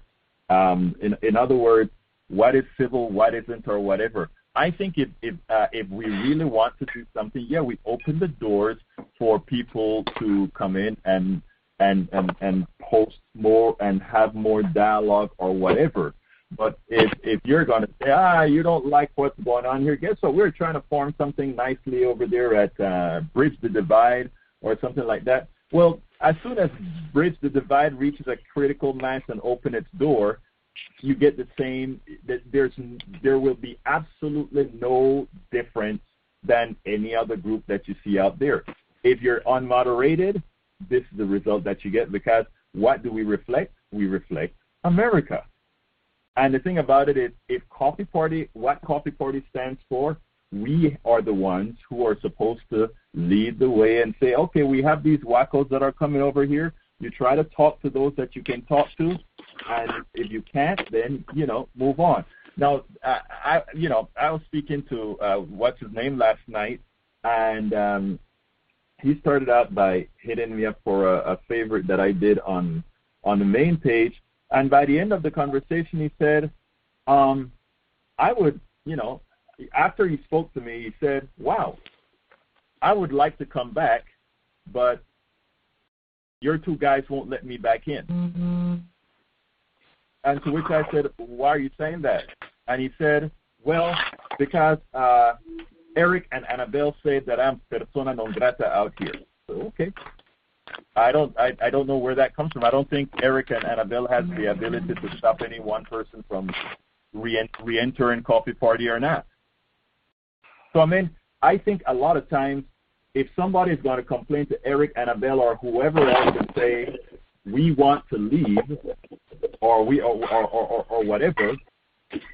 In other words, what is civil, what isn't, or whatever. I think if we really want to do something, we open the doors for people to come in and post more and have more dialogue or whatever. But if you're going to say, you don't like what's going on here, guess what? We're trying to form something nicely over there at Bridge the Divide or something like that. Well, as soon as Bridge the Divide reaches a critical mass and open its door, you get the same. There will be absolutely no difference than any other group that you see out there. If you're unmoderated, this is the result that you get, because what do we reflect? We reflect America. And the thing about it is, what Coffee Party stands for, we are the ones who are supposed to lead the way and say, okay, we have these wackos that are coming over here. You try to talk to those that you can talk to, and if you can't, then, move on. Now, I was speaking to what's his name last night, and he started out by hitting me up for a favorite that I did on the main page, and by the end of the conversation, he said, I would, after he spoke to me, he said, wow, I would like to come back, but your two guys won't let me back in. Mm-hmm. And to which I said, why are you saying that? And he said, well, because Eric and Annabelle said that I'm persona non grata out here. So, okay. I don't know where that comes from. I don't think Eric and Annabelle has the ability to stop any one person from re-entering Coffee Party or not. So, I think a lot of times, if somebody is going to complain to Eric, Annabelle, or whoever else and say, we want to leave, or whatever,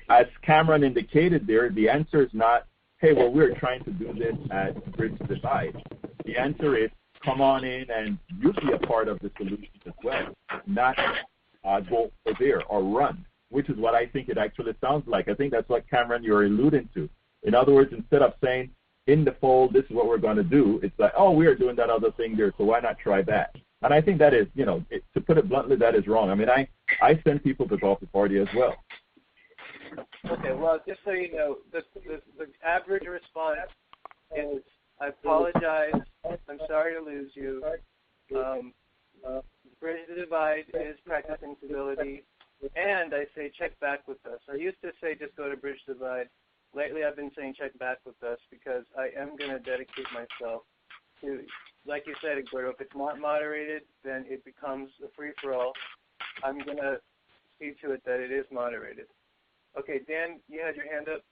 as Cameron indicated there, the answer is not, hey, well, we're trying to do this at Bridge the Divide. The answer is, come on in and you be a part of the solution as well, not go over there or run, which is what I think it actually sounds like. I think that's what, Cameron, you're alluding to. In other words, instead of saying, in the fold, this is what we're going to do, it's like, oh, we're doing that other thing there, so why not try that? And I think that is, to put it bluntly, that is wrong. I send people to Coffee Party as well. Okay, well, just so you know, the average response is, I apologize, I'm sorry to lose you. Bridge the Divide is practicing civility, and I say check back with us. I used to say just go to Bridge the Divide. Lately I've been saying check back with us, because I am going to dedicate myself to, like you said, Egberto, if it's not moderated, then it becomes a free-for-all. I'm going to see to it that it is moderated. Okay, Dan, you had your hand up?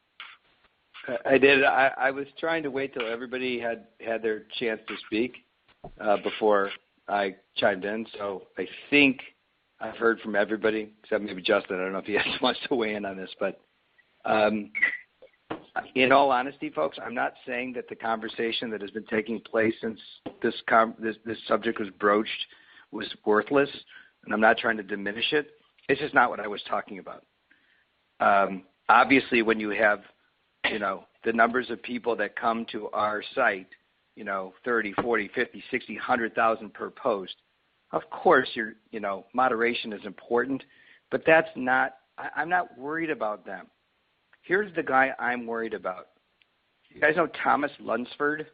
I did. I was trying to wait till everybody had their chance to speak before I chimed in. So I think I've heard from everybody, except maybe Justin. I don't know if he wants to weigh in on this. But in all honesty, folks, I'm not saying that the conversation that has been taking place since this subject was broached was worthless, and I'm not trying to diminish it. It's just not what I was talking about. Obviously, when you have the numbers of people that come to our site, 30, 40, 50, 60, 100,000 per post, of course, moderation is important, but that's not, I'm not worried about them. Here's the guy I'm worried about. You guys know Thomas Lunsford?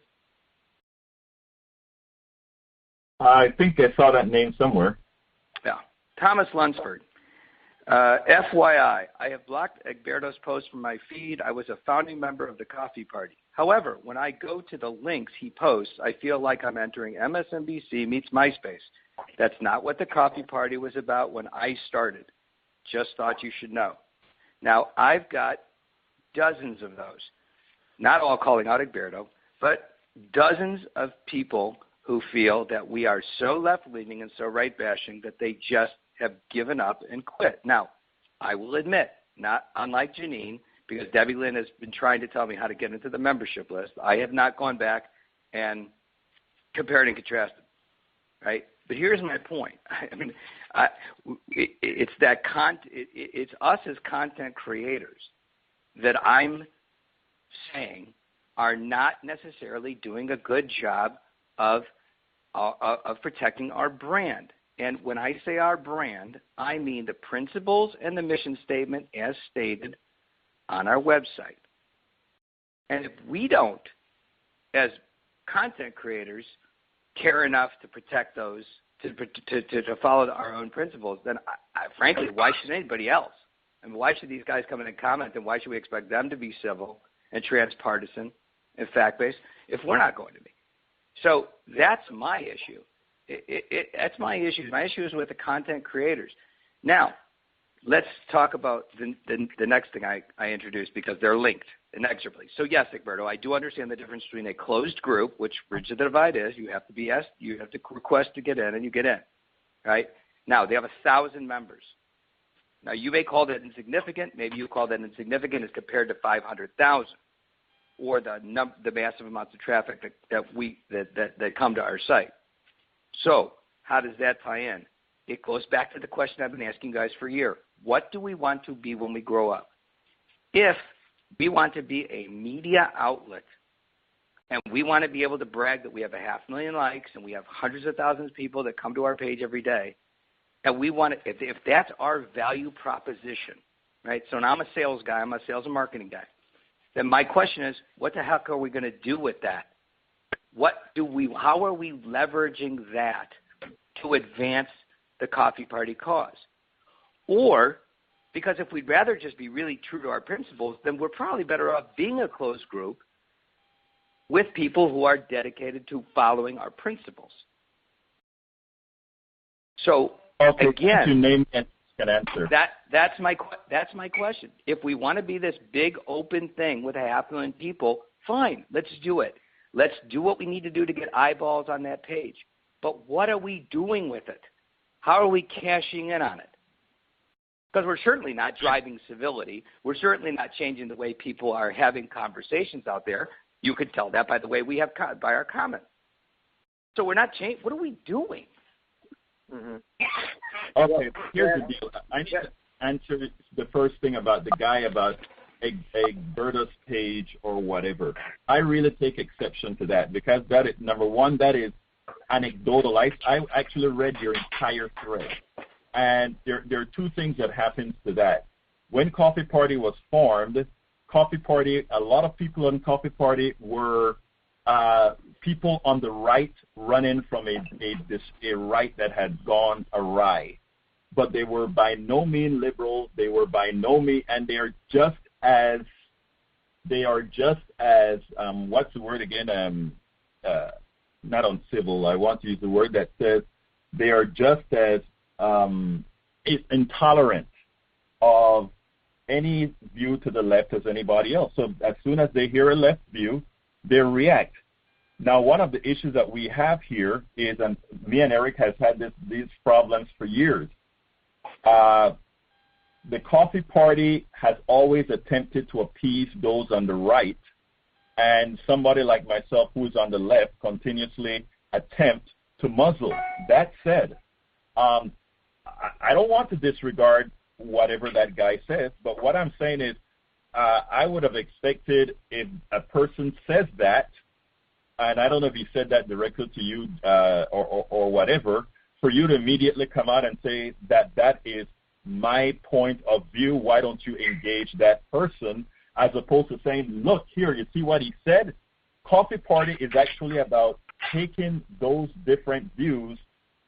I think I saw that name somewhere. Yeah, Thomas Lunsford. FYI, I have blocked Egberto's post from my feed. I was a founding member of the Coffee Party. However, when I go to the links he posts, I feel like I'm entering MSNBC meets MySpace. That's not what the Coffee Party was about when I started. Just thought you should know. Now, I've got dozens of those, not all calling out Egberto, but dozens of people who feel that we are so left-leaning and so right-bashing that they just have given up and quit. Now, I will admit, not unlike Jeanene, because Debilyn has been trying to tell me how to get into the membership list, I have not gone back and compared and contrasted, right? But here's my point. It's us as content creators that I'm saying are not necessarily doing a good job of protecting our brand. And when I say our brand, I mean the principles and the mission statement as stated on our website. And if we don't, as content creators, care enough to protect those, to follow our own principles, then frankly, why should anybody else? And why should these guys come in and comment, and why should we expect them to be civil and transpartisan and fact-based if we're not going to be? So that's my issue. That's my issue. My issue is with the content creators. Now, let's talk about the next thing I introduced, because they're linked inexorably. So yes, Egberto, I do understand the difference between a closed group, which Bridge the Divide is. You have to be asked, you have to request to get in, and you get in, right? Now, they have 1,000 members. Now, you may call that insignificant. Maybe you call that insignificant as compared to 500,000, or the massive amounts of traffic that come to our site. So how does that tie in? It goes back to the question I've been asking guys for a year. What do we want to be when we grow up? If we want to be a media outlet and we want to be able to brag that we have 500,000 likes and we have hundreds of thousands of people that come to our page every day, and we want to, if that's our value proposition, right? So now I'm a sales guy, I'm a sales and marketing guy. Then my question is, what the heck are we going to do with that? How are we leveraging that to advance the Coffee Party cause? Or, because if we'd rather just be really true to our principles, then we're probably better off being a closed group with people who are dedicated to following our principles. So, okay, again, to name and can answer. That's my question. If we want to be this big open thing with 500,000 people, fine, let's do it. Let's do what we need to do to get eyeballs on that page. But what are we doing with it? How are we cashing in on it? Because we're certainly not driving civility. We're certainly not changing the way people are having conversations out there. You could tell that by the way we have by our comments. So we're not changing. What are we doing? Mm-hmm. Okay, here's the deal. I need to answer the first thing about the guy about Egberto's page or whatever. I really take exception to that, because that is, number one, that is anecdotal. I actually read your entire thread, and there are two things that happens to that. When Coffee Party was formed, Coffee Party, a lot of people on Coffee Party were people on the right running from a right that had gone awry. But they were by no means liberal. They were by no means, and they are just as what's the word again? Not uncivil. I want to use the word that says they are just as intolerant of any view to the left as anybody else. So as soon as they hear a left view, they react. Now, one of the issues that we have here is, and me and Eric has had these problems for years. The Coffee Party has always attempted to appease those on the right, and somebody like myself who's on the left continuously attempt to muzzle. That said, I don't want to disregard whatever that guy says, but what I'm saying is I would have expected if a person says that, and I don't know if he said that directly to you or whatever, for you to immediately come out and say that is my point of view, why don't you engage that person, as opposed to saying, look, here, you see what he said? Coffee Party is actually about taking those different views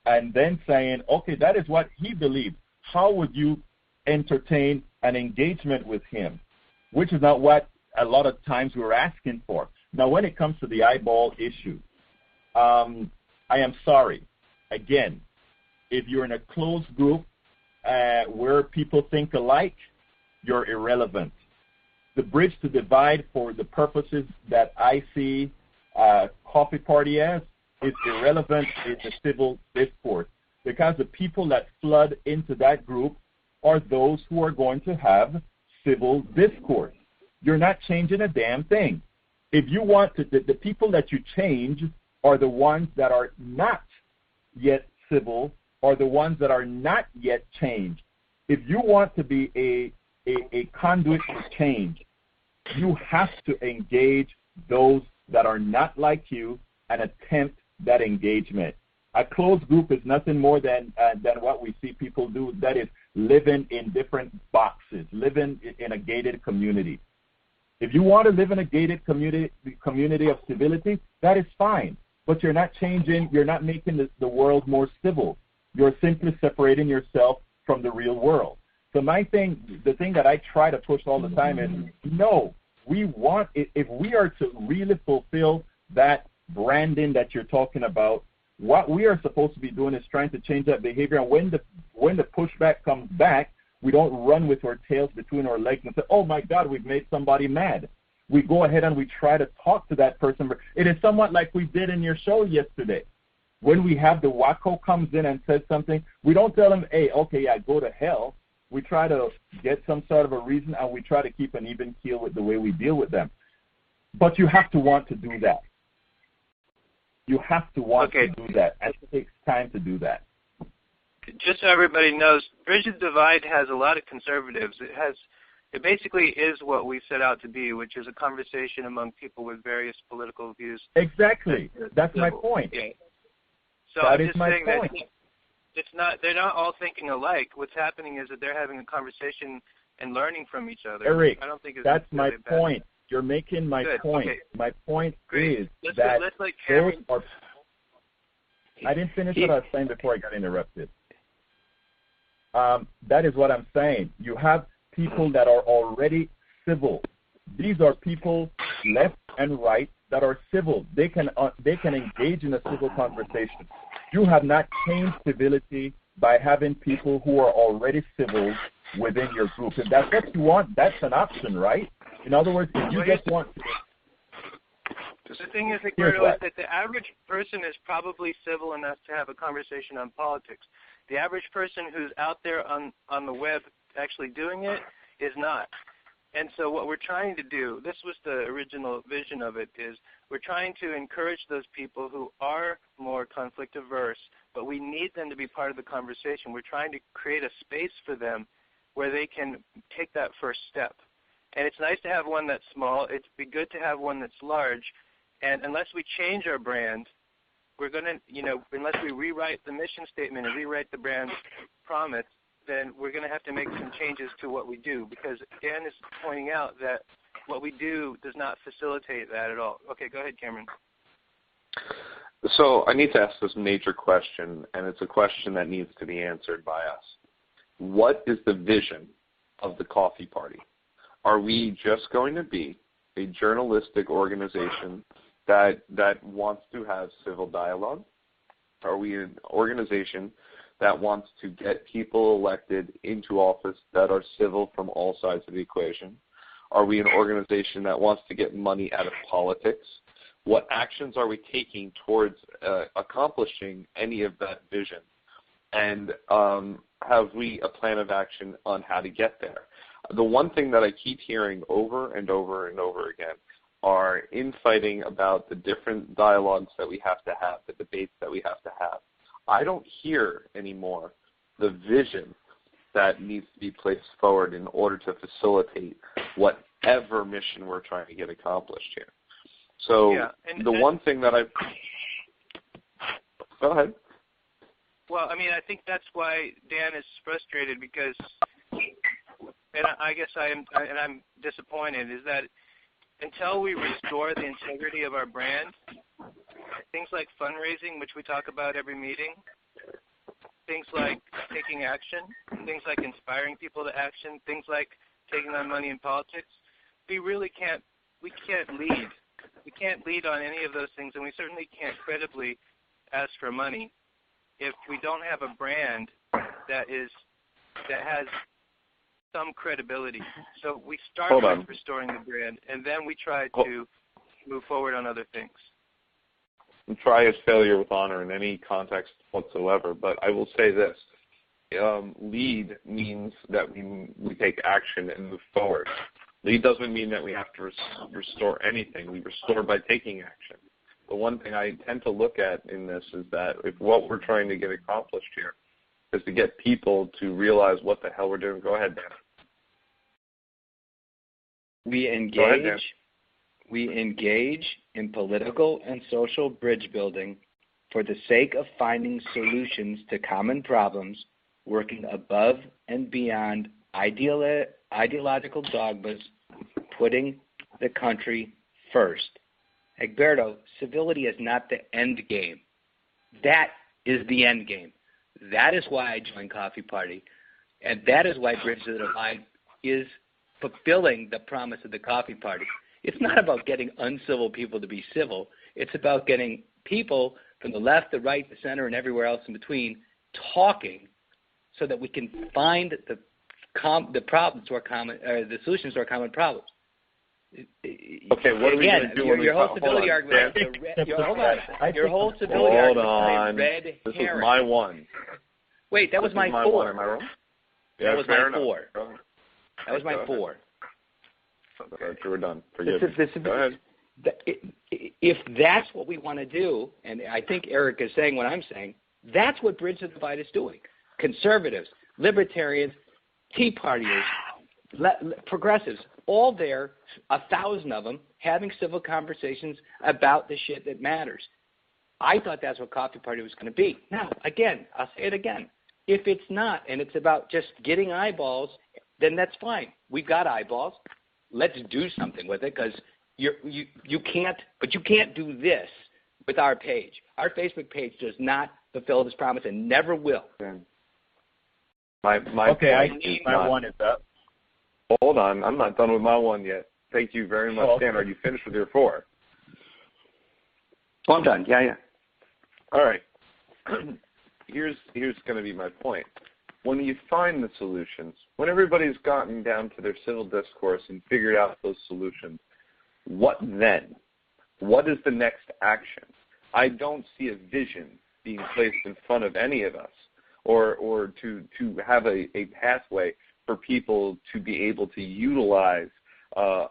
and then saying, okay, that is what he believes. How would you entertain an engagement with him? Which is not what a lot of times we're asking for. Now, when it comes to the eyeball issue, I am sorry. Again, if you're in a closed group where people think alike, you're irrelevant. The Bridge to Divide, for the purposes that I see Coffee Party as, is irrelevant in the civil discourse, because the people that flood into that group are those who are going to have civil discourse. You're not changing a damn thing. If you want to, the people that you change are the ones that are not yet civil, or the ones that are not yet changed. If you want to be a conduit for change, you have to engage those that are not like you and attempt that engagement. A closed group is nothing more than what we see people do, that is living in different boxes, living in a gated community. If you want to live in a gated community of civility, that is fine. But you're not changing, you're not making the world more civil. You're simply separating yourself from the real world. So the thing that I try to push all the time is, no, we want, if we are to really fulfill that branding that you're talking about, what we are supposed to be doing is trying to change that behavior. And when the pushback comes back, we don't run with our tails between our legs and say, oh, my God, we've made somebody mad. We go ahead and we try to talk to that person. It is somewhat like we did in your show yesterday. When we have the wacko comes in and says something, we don't tell them, hey, okay, yeah, go to hell. We try to get some sort of a reason, and we try to keep an even keel with the way we deal with them. But you have to want to do that. You have to want to do that, and it takes time to do that. Just so everybody knows, Bridge the Divide has a lot of conservatives. It basically is what we set out to be, which is a conversation among people with various political views. Exactly. That's my point. Yeah. So that I'm is just my saying point. that they're not all thinking alike. What's happening is that they're having a conversation and learning from each other. Eric, I don't think it's that's my bad. point. You're making my point. Okay. My point Great. is let's that let those Cameron. are. I didn't finish what I was saying before I got interrupted. That is what I'm saying. You have people that are already civil. These are people left and right that are civil. They can engage in a civil conversation. You have not changed civility by having people who are already civil within your group. If that's what you want, that's an option, right? In other words, if you just want to... The thing is, Egberto, is that the average person is probably civil enough to have a conversation on politics. The average person who's out there on the web actually doing it is not. And so what we're trying to do, this was the original vision of it, is we're trying to encourage those people who are more conflict averse, but we need them to be part of the conversation. We're trying to create a space for them where they can take that first step. And it's nice to have one that's small. It'd be good to have one that's large. And unless we change our brand, we're going to, unless we rewrite the mission statement and rewrite the brand promise, then we're going to have to make some changes to what we do, because Dan is pointing out that what we do does not facilitate that at all. Okay, go ahead, Cameron. So I need to ask this major question, and it's a question that needs to be answered by us. What is the vision of the Coffee Party? Are we just going to be a journalistic organization that wants to have civil dialogue? Are we an organization that wants to get people elected into office that are civil from all sides of the equation? Are we an organization that wants to get money out of politics? What actions are we taking towards accomplishing any of that vision? And have we a plan of action on how to get there? The one thing that I keep hearing over and over and over again are infighting about the different dialogues that we have to have, the debates that we have to have. I don't hear anymore the vision that needs to be placed forward in order to facilitate whatever mission we're trying to get accomplished here. So one thing that go ahead. Well, I think that's why Dan is frustrated, because, and I guess I'm disappointed, is that until we restore the integrity of our brand, things like fundraising, which we talk about every meeting, things like taking action, things like inspiring people to action, things like taking on money in politics, we can't lead. We can't lead on any of those things, and we certainly can't credibly ask for money if we don't have a brand that has some credibility. So we start with restoring the brand, and then we try to move forward on other things. And try is failure with honor in any context whatsoever. But I will say this. Lead means that we take action and move forward. Lead doesn't mean that we have to restore anything. We restore by taking action. The one thing I tend to look at in this is that if what we're trying to get accomplished here is to get people to realize what the hell we're doing. Go ahead, Dan. We engage in political and social bridge building for the sake of finding solutions to common problems, working above and beyond ideological dogmas, putting the country first. Egberto, civility is not the end game. That is the end game. That is why I joined Coffee Party, And that is why Bridge the Divide is fulfilling the promise of the coffee party. It's not about getting uncivil people to be civil. It's about getting people from the left, the right, the center, and everywhere else in between talking so that we can find the problems to our common, the solutions to our common problems. Okay, what are we going to do? Your whole civility argument. Your whole civility argument. Red this herring. was my one. Wait, that was my 4. One. Am I wrong? That was my 4. That was my 4. Okay, we're done. Forgive me. Go ahead. If that's what we want to do, and I think Eric is saying what I'm saying, that's what Bridge the Divide is doing. Conservatives, libertarians, Tea Partiers, progressives, all there, 1,000 of them, having civil conversations about the shit that matters. I thought that's what Coffee Party was going to be. Now, again, I'll say it again. If it's not, and it's about just getting eyeballs, then that's fine. We've got eyeballs. Let's do something with it, because you can't do this with our page. Our Facebook page does not fulfill this promise and never will. My one is up. Hold on, I'm not done with my one yet. Thank you very much, Dan. Are you finished with your 4? Oh, I'm done. Yeah. All right. Here's going to be my point. When you find the solutions, when everybody's gotten down to their civil discourse and figured out those solutions, what then? What is the next action? I don't see a vision being placed in front of any of us, or to have a pathway for people to be able to utilize a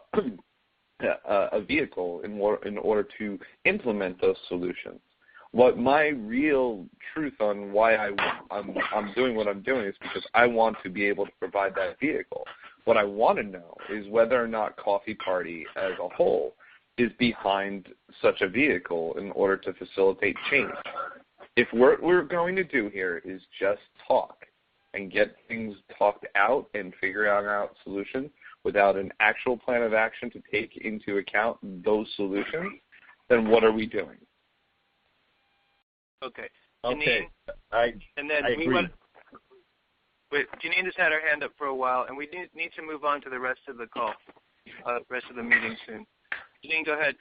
vehicle in order to implement those solutions. What my real truth on why I'm doing what I'm doing is because I want to be able to provide that vehicle. What I want to know is whether or not Coffee Party as a whole is behind such a vehicle in order to facilitate change. If what we're going to do here is just talk and get things talked out and figure out solutions without an actual plan of action to take into account those solutions, then what are we doing? Okay. Okay. Jeanene, and then I agree. Jeanene just had her hand up for a while, and we need to move on to the rest of the call, rest of the meeting soon. Jeanene, go ahead.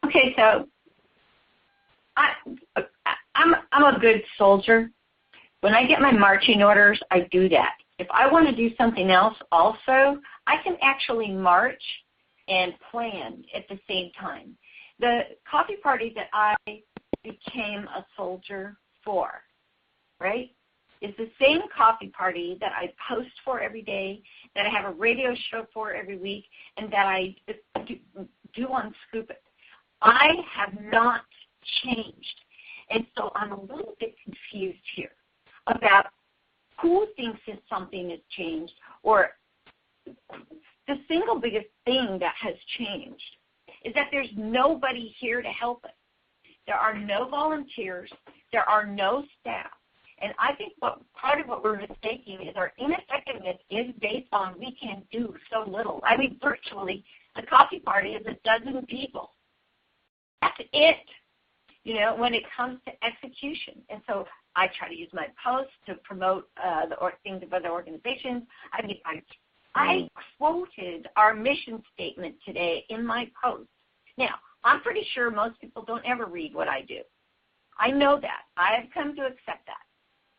Okay, so I'm a good soldier. When I get my marching orders, I do that. If I want to do something else also, I can actually march and plan at the same time. The Coffee Party that I became a soldier for, right, is the same Coffee Party that I post for every day, that I have a radio show for every week, and that I do on Scoop It. I have not changed. And so I'm a little bit confused here about who thinks that something has changed, or the single biggest thing that has changed is that there's nobody here to help us. There are no volunteers. There are no staff. And I think part of what we're mistaking is our ineffectiveness is based on we can do so little. I mean, virtually, the Coffee Party is 12 people. That's it, when it comes to execution. And so I try to use my posts to promote things of other organizations. I mean, I quoted our mission statement today in my post. Now, I'm pretty sure most people don't ever read what I do. I know that. I have come to accept that.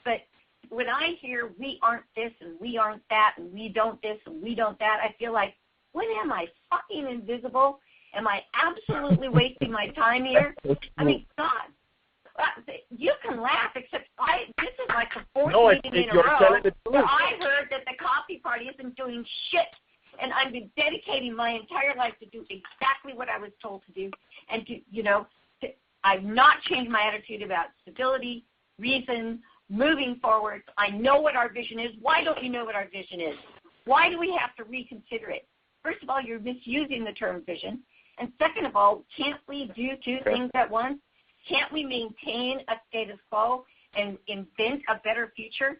But when I hear we aren't this and we aren't that and we don't this and we don't that, I feel like, when am I fucking invisible? Am I absolutely wasting my time here? I mean, God. You can laugh, except this is like the fourth meeting in a row where I heard that the Coffee Party isn't doing shit. And I've been dedicating my entire life to do exactly what I was told to do. And, I've not changed my attitude about stability, reason, moving forward. I know what our vision is. Why don't you know what our vision is? Why do we have to reconsider it? First of all, you're misusing the term vision. And second of all, can't we do two things at once? Can't we maintain a status quo and invent a better future?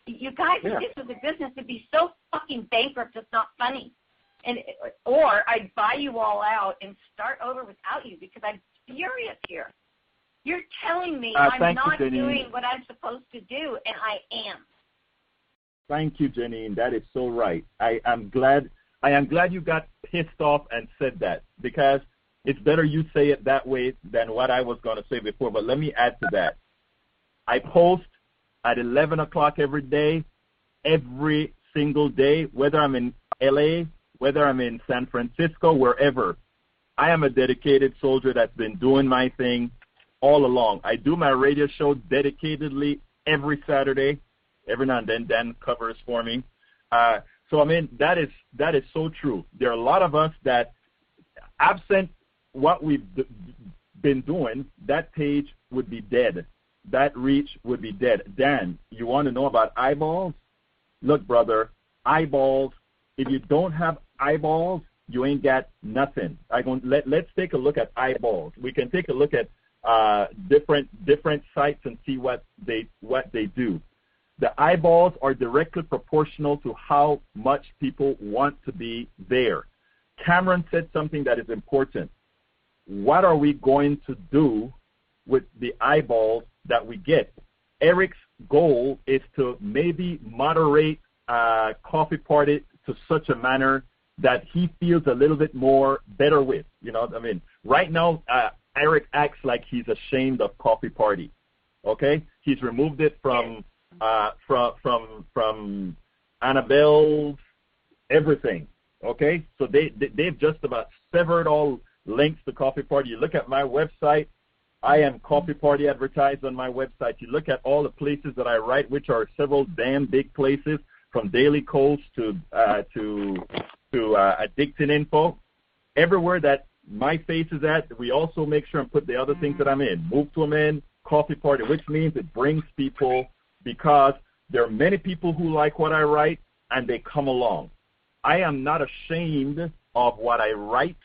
You guys, if this was a business, it'd be so fucking bankrupt it's not funny. Or I'd buy you all out and start over without you because I'm furious here. You're telling me I'm not you, doing what I'm supposed to do, and I am. Thank you, Jeanene. That is so right. I am glad you got pissed off and said that, because it's better you say it that way than what I was going to say before. But let me add to that. I post at 11 o'clock every day, every single day, whether I'm in L.A., whether I'm in San Francisco, wherever. I am a dedicated soldier that's been doing my thing all along. I do my radio show dedicatedly every Saturday. Every now and then Dan covers for me. So, I mean, that is so true. There are a lot of us that, absent what we've been doing, that page would be dead. That reach would be dead. Dan, you want to know about eyeballs? Look, brother, eyeballs, if you don't have eyeballs, you ain't got nothing. Let's take a look at eyeballs. We can take a look at different sites and see what they do. The eyeballs are directly proportional to how much people want to be there. Cameron said something that is important. What are we going to do with the eyeballs that we get? Eric's goal is to maybe moderate Coffee Party to such a manner that he feels a little bit more better with. You know, I mean, right now, Eric acts like he's ashamed of Coffee Party. Okay, he's removed it from Annabelle's everything. Okay, so they've just about severed all links to Coffee Party. You look at my website, I am Coffee Party advertised on my website. You look at all the places that I write, which are several damn big places, from Daily Coast to Addicting Info. Everywhere that my face is at, we also make sure and put the other things that I'm in. Move to Amend, Coffee Party, which means it brings people, because there are many people who like what I write, and they come along. I am not ashamed of what I write,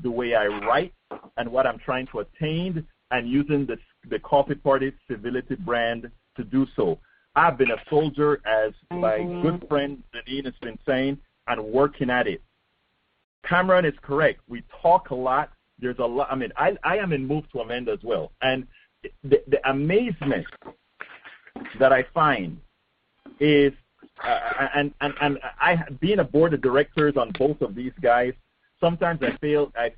the way I write, and what I'm trying to attain, and using the Coffee Party civility brand to do so. I've been a soldier, as my good friend Jeanene has been saying, and working at it. Cameron is correct. We talk a lot. There's a lot. I mean, I am in Move to Amend as well. And the amazement that I find is, and I, being a board of directors on both of these guys, sometimes I feel a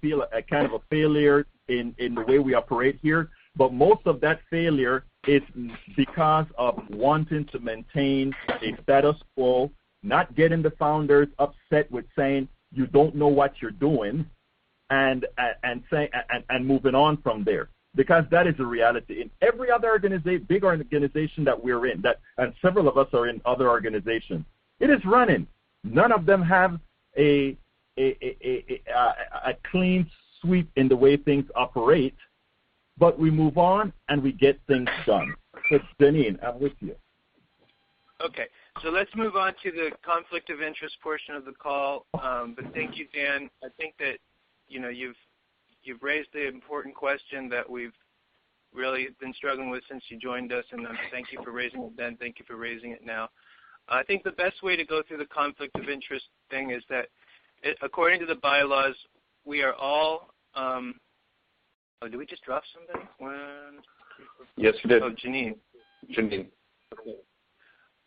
kind of a failure in the way we operate here. But most of that failure is because of wanting to maintain a status quo, not getting the founders upset with saying you don't know what you're doing, and moving on from there. Because that is a reality. In every other organization, big organization that we're in, and several of us are in other organizations, it is running. None of them have a clean sweep in the way things operate, but we move on and we get things done. So, Jeanene, I'm with you. Okay, so let's move on to the conflict of interest portion of the call. But thank you, Dan. I think that you've raised the important question that we've really been struggling with since you joined us, and thank you for raising it then. Thank you for raising it now. I think the best way to go through the conflict of interest thing is that, according to the bylaws, we are all did we just drop somebody? Yes, you did. Oh, Jeanene.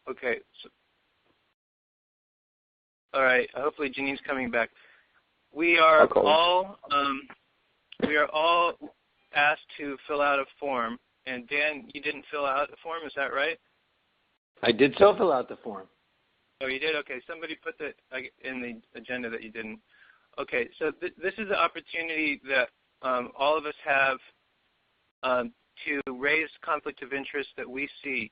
Okay. So, all right. Hopefully, Jeanene's coming back. We are all asked to fill out a form, and Dan, you didn't fill out the form. Is that right? I did fill out the form. Oh, you did? Okay. Somebody put that in the agenda that you didn't. Okay. So this is an opportunity that all of us have to raise conflict of interest that we see.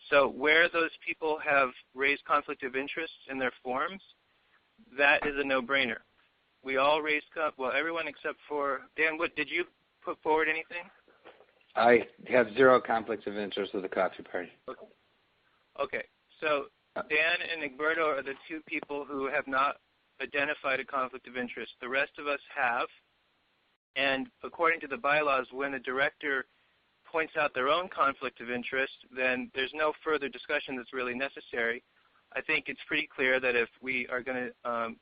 So where those people have raised conflict of interest in their forms, that is a no-brainer. We all raised everyone except for Dan. What did you put forward? Anything? I have zero conflicts of interest with the Coffee Party. Okay. So Dan and Egberto are the two people who have not identified a conflict of interest. The rest of us have. And according to the bylaws, when a director points out their own conflict of interest, then there's no further discussion that's really necessary. I think it's pretty clear that if we are going to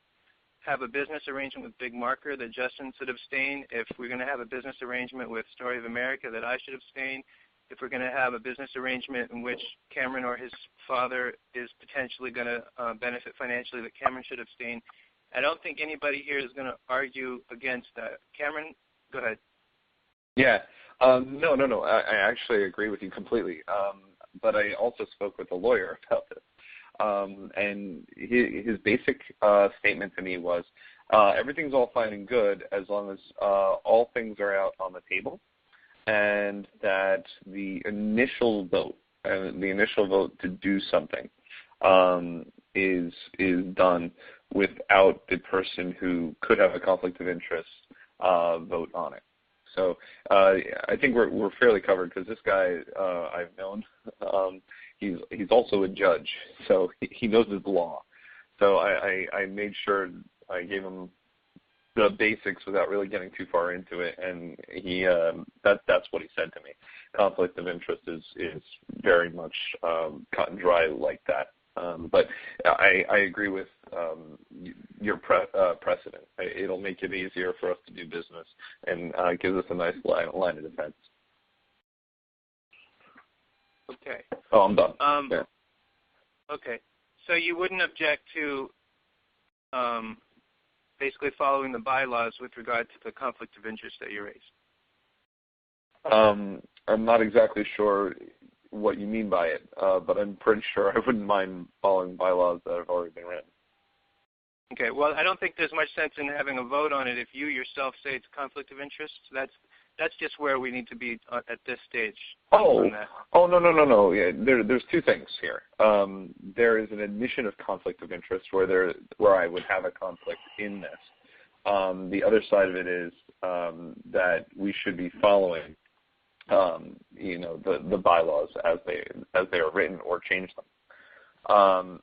have a business arrangement with Big Marker, that Justin should abstain. If we're going to have a business arrangement with Story of America, that I should abstain. If we're going to have a business arrangement in which Cameron or his father is potentially going to benefit financially, that Cameron should abstain. I don't think anybody here is going to argue against that. Cameron, go ahead. Yeah. No. I actually agree with you completely. But I also spoke with a lawyer about this. And his basic statement to me was, everything's all fine and good as long as all things are out on the table, and that the initial vote to do something is done without the person who could have a conflict of interest vote on it. So I think we're fairly covered, because this guy I've known, he's also a judge, so he knows his law. So I made sure I gave him the basics without really getting too far into it, and that's what he said to me. Conflict of interest is very much cut and dry like that. But I agree with your precedent. It'll make it easier for us to do business, and gives us a nice line of defense. Okay. Oh, I'm done. Yeah. Okay. So you wouldn't object to basically following the bylaws with regard to the conflict of interest that you raised? I'm not exactly sure what you mean by it, but I'm pretty sure I wouldn't mind following bylaws that have already been written. Okay. Well, I don't think there's much sense in having a vote on it if you yourself say it's conflict of interest. That's just where we need to be at this stage. No. Yeah, there's two things here. There is an admission of conflict of interest where I would have a conflict in this. The other side of it is that we should be following, the bylaws as they are written, or change them.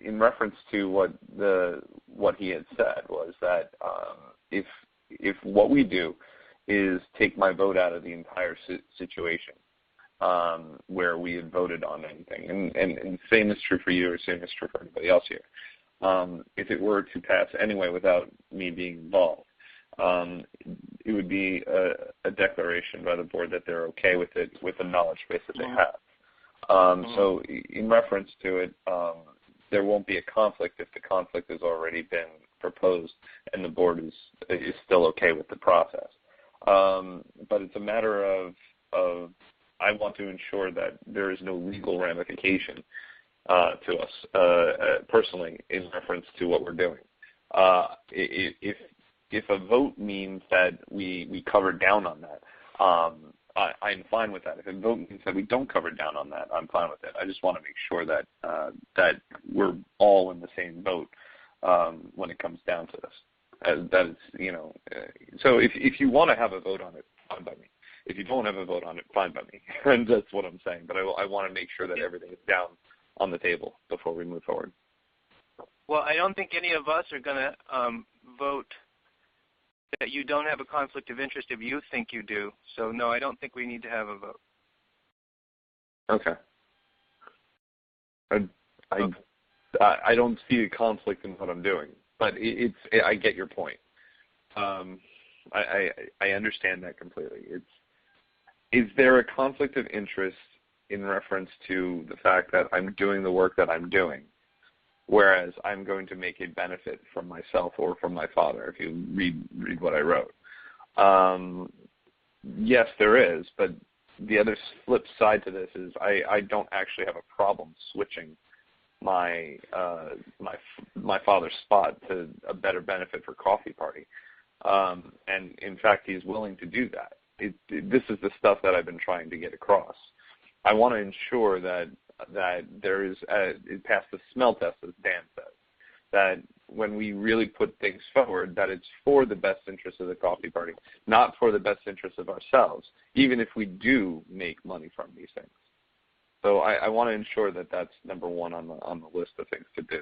In reference to what he had said was that if what we do is take my vote out of the entire situation, where we had voted on anything, and same is true for you, or same is true for anybody else here. If it were to pass anyway without me being involved, it would be a declaration by the board that they're okay with it, with the knowledge base that they have. So in reference to it, there won't be a conflict if the conflict has already been proposed and the board is still okay with the process. But it's a matter of I want to ensure that there is no legal ramification to us personally in reference to what we're doing. If a vote means that we cover down on that, I'm fine with that. If a vote means that we don't cover down on that, I'm fine with it. I just want to make sure that we're all in the same boat when it comes down to this. That is, so if you want to have a vote on it, fine by me. If you don't have a vote on it, fine by me. And that's what I'm saying. But I want to make sure that everything is down on the table before we move forward. Well, I don't think any of us are going to vote that you don't have a conflict of interest if you think you do. So, no, I don't think we need to have a vote. Okay. I don't see a conflict in what I'm doing, but I get your point. I understand that completely. Is there a conflict of interest in reference to the fact that I'm doing the work that I'm doing, whereas I'm going to make a benefit from myself or from my father, if you read what I wrote? Yes, there is, but the other flip side to this is I don't actually have a problem switching my father's spot to a better benefit for Coffee Party. And in fact, he's willing to do that. This is the stuff that I've been trying to get across. I want to ensure that there is it passed the smell test, as Dan says, that when we really put things forward, that it's for the best interest of the Coffee Party, not for the best interest of ourselves, even if we do make money from these things. So I want to ensure that that's number one on the list of things to do,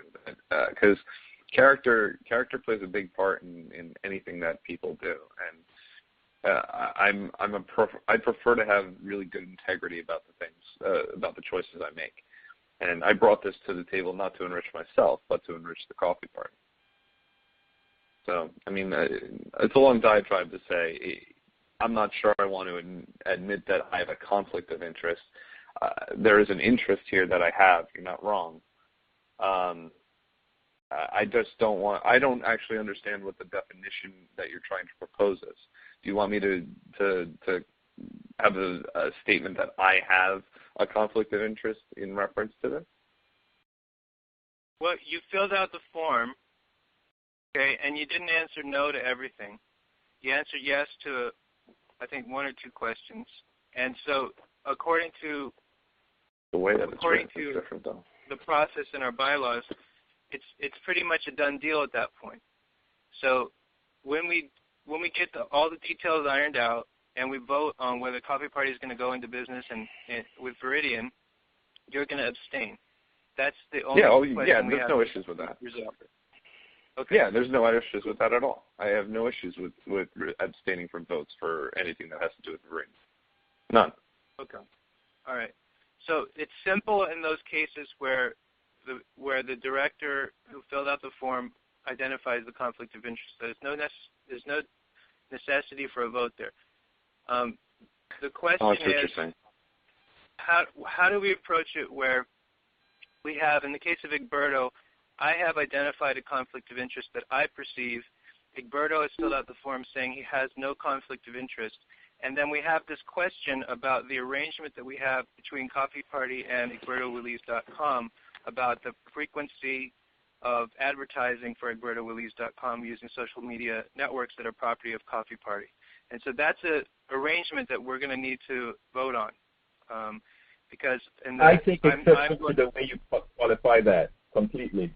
because character plays a big part in anything that people do, and I prefer to have really good integrity about the things, about the choices I make. And I brought this to the table not to enrich myself, but to enrich the Coffee Party. So, I mean, it's a long diatribe to say I'm not sure I want to admit that I have a conflict of interest. There is an interest here that I have. You're not wrong. I just don't want. I don't actually understand what the definition that you're trying to propose is. Do you want me to have a statement that I have a conflict of interest in reference to this? Well, you filled out the form, okay, and you didn't answer no to everything. You answered yes to, I think, one or two questions. And so, according to the way that it's written, it's different, though. The process in our bylaws, it's pretty much a done deal at that point. So when we get all the details ironed out and we vote on whether Coffee Party is going to go into business and with Viridian, you're going to abstain. That's the only question we there's have no issues with that. Okay. Yeah, there's no issues with that at all. I have no issues with abstaining from votes for anything that has to do with Viridian. None. Okay. All right. So it's simple in those cases where the director who filled out the form identifies the conflict of interest. There's no necessity for a vote there. The question that's what is, you're saying. how do we approach it where we have, in the case of Egberto, I have identified a conflict of interest that I perceive. Egberto has filled out the form saying he has no conflict of interest. And then we have this question about the arrangement that we have between Coffee Party and EgbertoWillies.com about the frequency of advertising for EgbertoWillies.com using social media networks that are property of Coffee Party. And so that's an arrangement that we're going to need to vote on. Because I think except for the way you qualify that completely.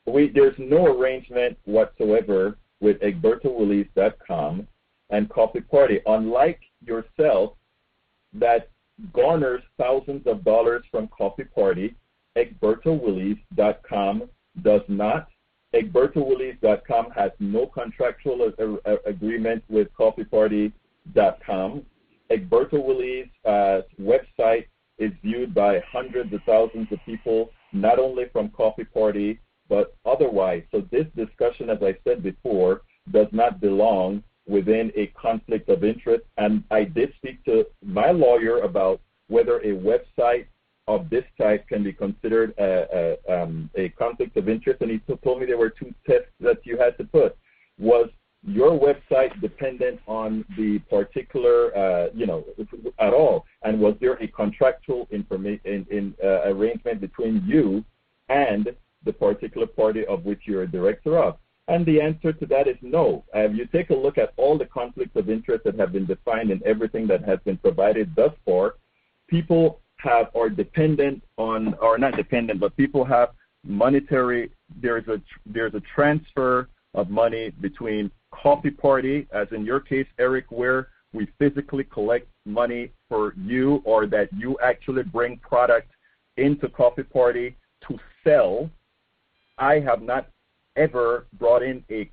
There's no arrangement whatsoever with EgbertoWillies.com and Coffee Party, unlike yourself that garners thousands of dollars from Coffee Party. EgbertoWillies.com does not. EgbertoWillies.com has no contractual agreement with CoffeeParty.com. Egberto Willies' website is viewed by hundreds of thousands of people, not only from Coffee Party, but otherwise. So this discussion, as I said before, does not belong within a conflict of interest. And I did speak to my lawyer about whether a website of this type can be considered a conflict of interest, and he told me there were two tests that you had to put. Was your website dependent on the particular, at all? And was there a contractual arrangement between you and the particular party of which you're a director of? And the answer to that is no. If you take a look at all the conflicts of interest that have been defined in everything that has been provided thus far, people are dependent on, or not dependent, but people have monetary, there's a transfer of money between Coffee Party, as in your case, Eric, where we physically collect money for you, or that you actually bring product into Coffee Party to sell. I have not ever brought in a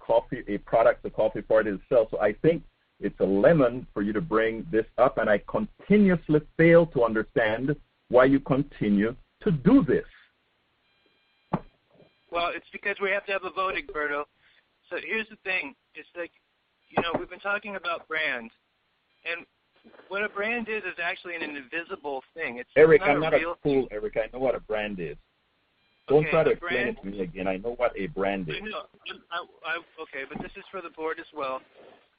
product to Coffee Party to sell. So I think it's a lemon for you to bring this up, and I continuously fail to understand why you continue to do this. Well, it's because we have to have a vote, Egberto. So here's the thing. It's like, we've been talking about brand. And what a brand is actually an invisible thing. Eric, I'm not a fool, Eric. I know what a brand is. Don't try to explain it to me again. I know what a brand is. I know. Okay, but this is for the board as well.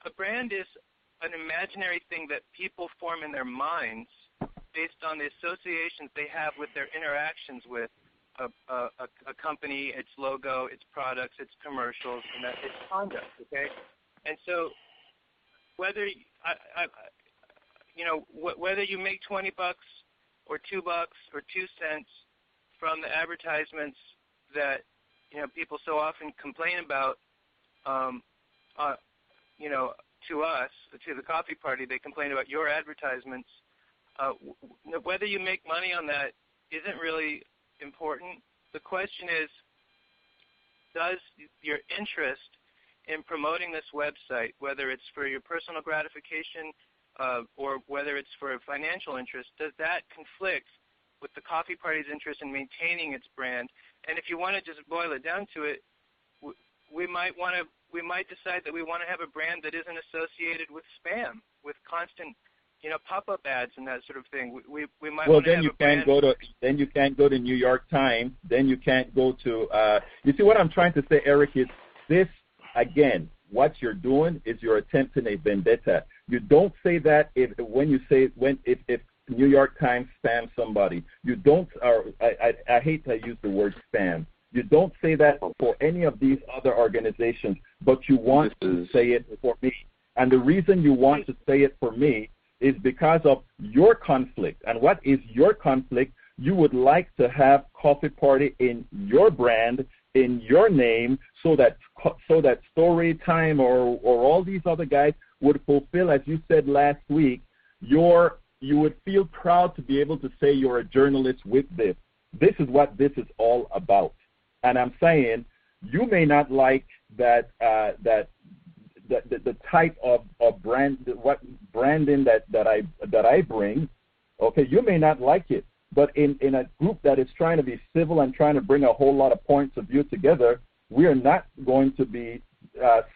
A brand is an imaginary thing that people form in their minds based on the associations they have with their interactions with a company, its logo, its products, its commercials, and its conduct. Okay, and so whether whether you make $20 or $2 or 2 cents from the advertisements that people so often complain about, to us, to the Coffee Party, they complain about your advertisements. Whether you make money on that isn't really important. The question is, does your interest in promoting this website, whether it's for your personal gratification or whether it's for a financial interest, does that conflict with the Coffee Party's interest in maintaining its brand? And if you want to just boil it down to it, we might decide that we want to have a brand that isn't associated with spam, with constant, pop-up ads and that sort of thing. We might want to have a brand. Then you can't go to New York Times. Then you can't go to. You see what I'm trying to say, Eric? Is this again? What you're doing is you're attempting a vendetta. You don't say that if New York Times spams somebody. You don't. Or I hate to use the word spam. You don't say that for any of these other organizations, but you want to say it for me. And the reason you want to say it for me is because of your conflict. And what is your conflict? You would like to have Coffee Party in your brand, in your name, so that Storytime or all these other guys would fulfill, as you said last week, you would feel proud to be able to say you're a journalist with this. This is what this is all about. And I'm saying you may not like the type of branding that I bring. Okay, you may not like it, but in a group that is trying to be civil and trying to bring a whole lot of points of view together, we are not going to be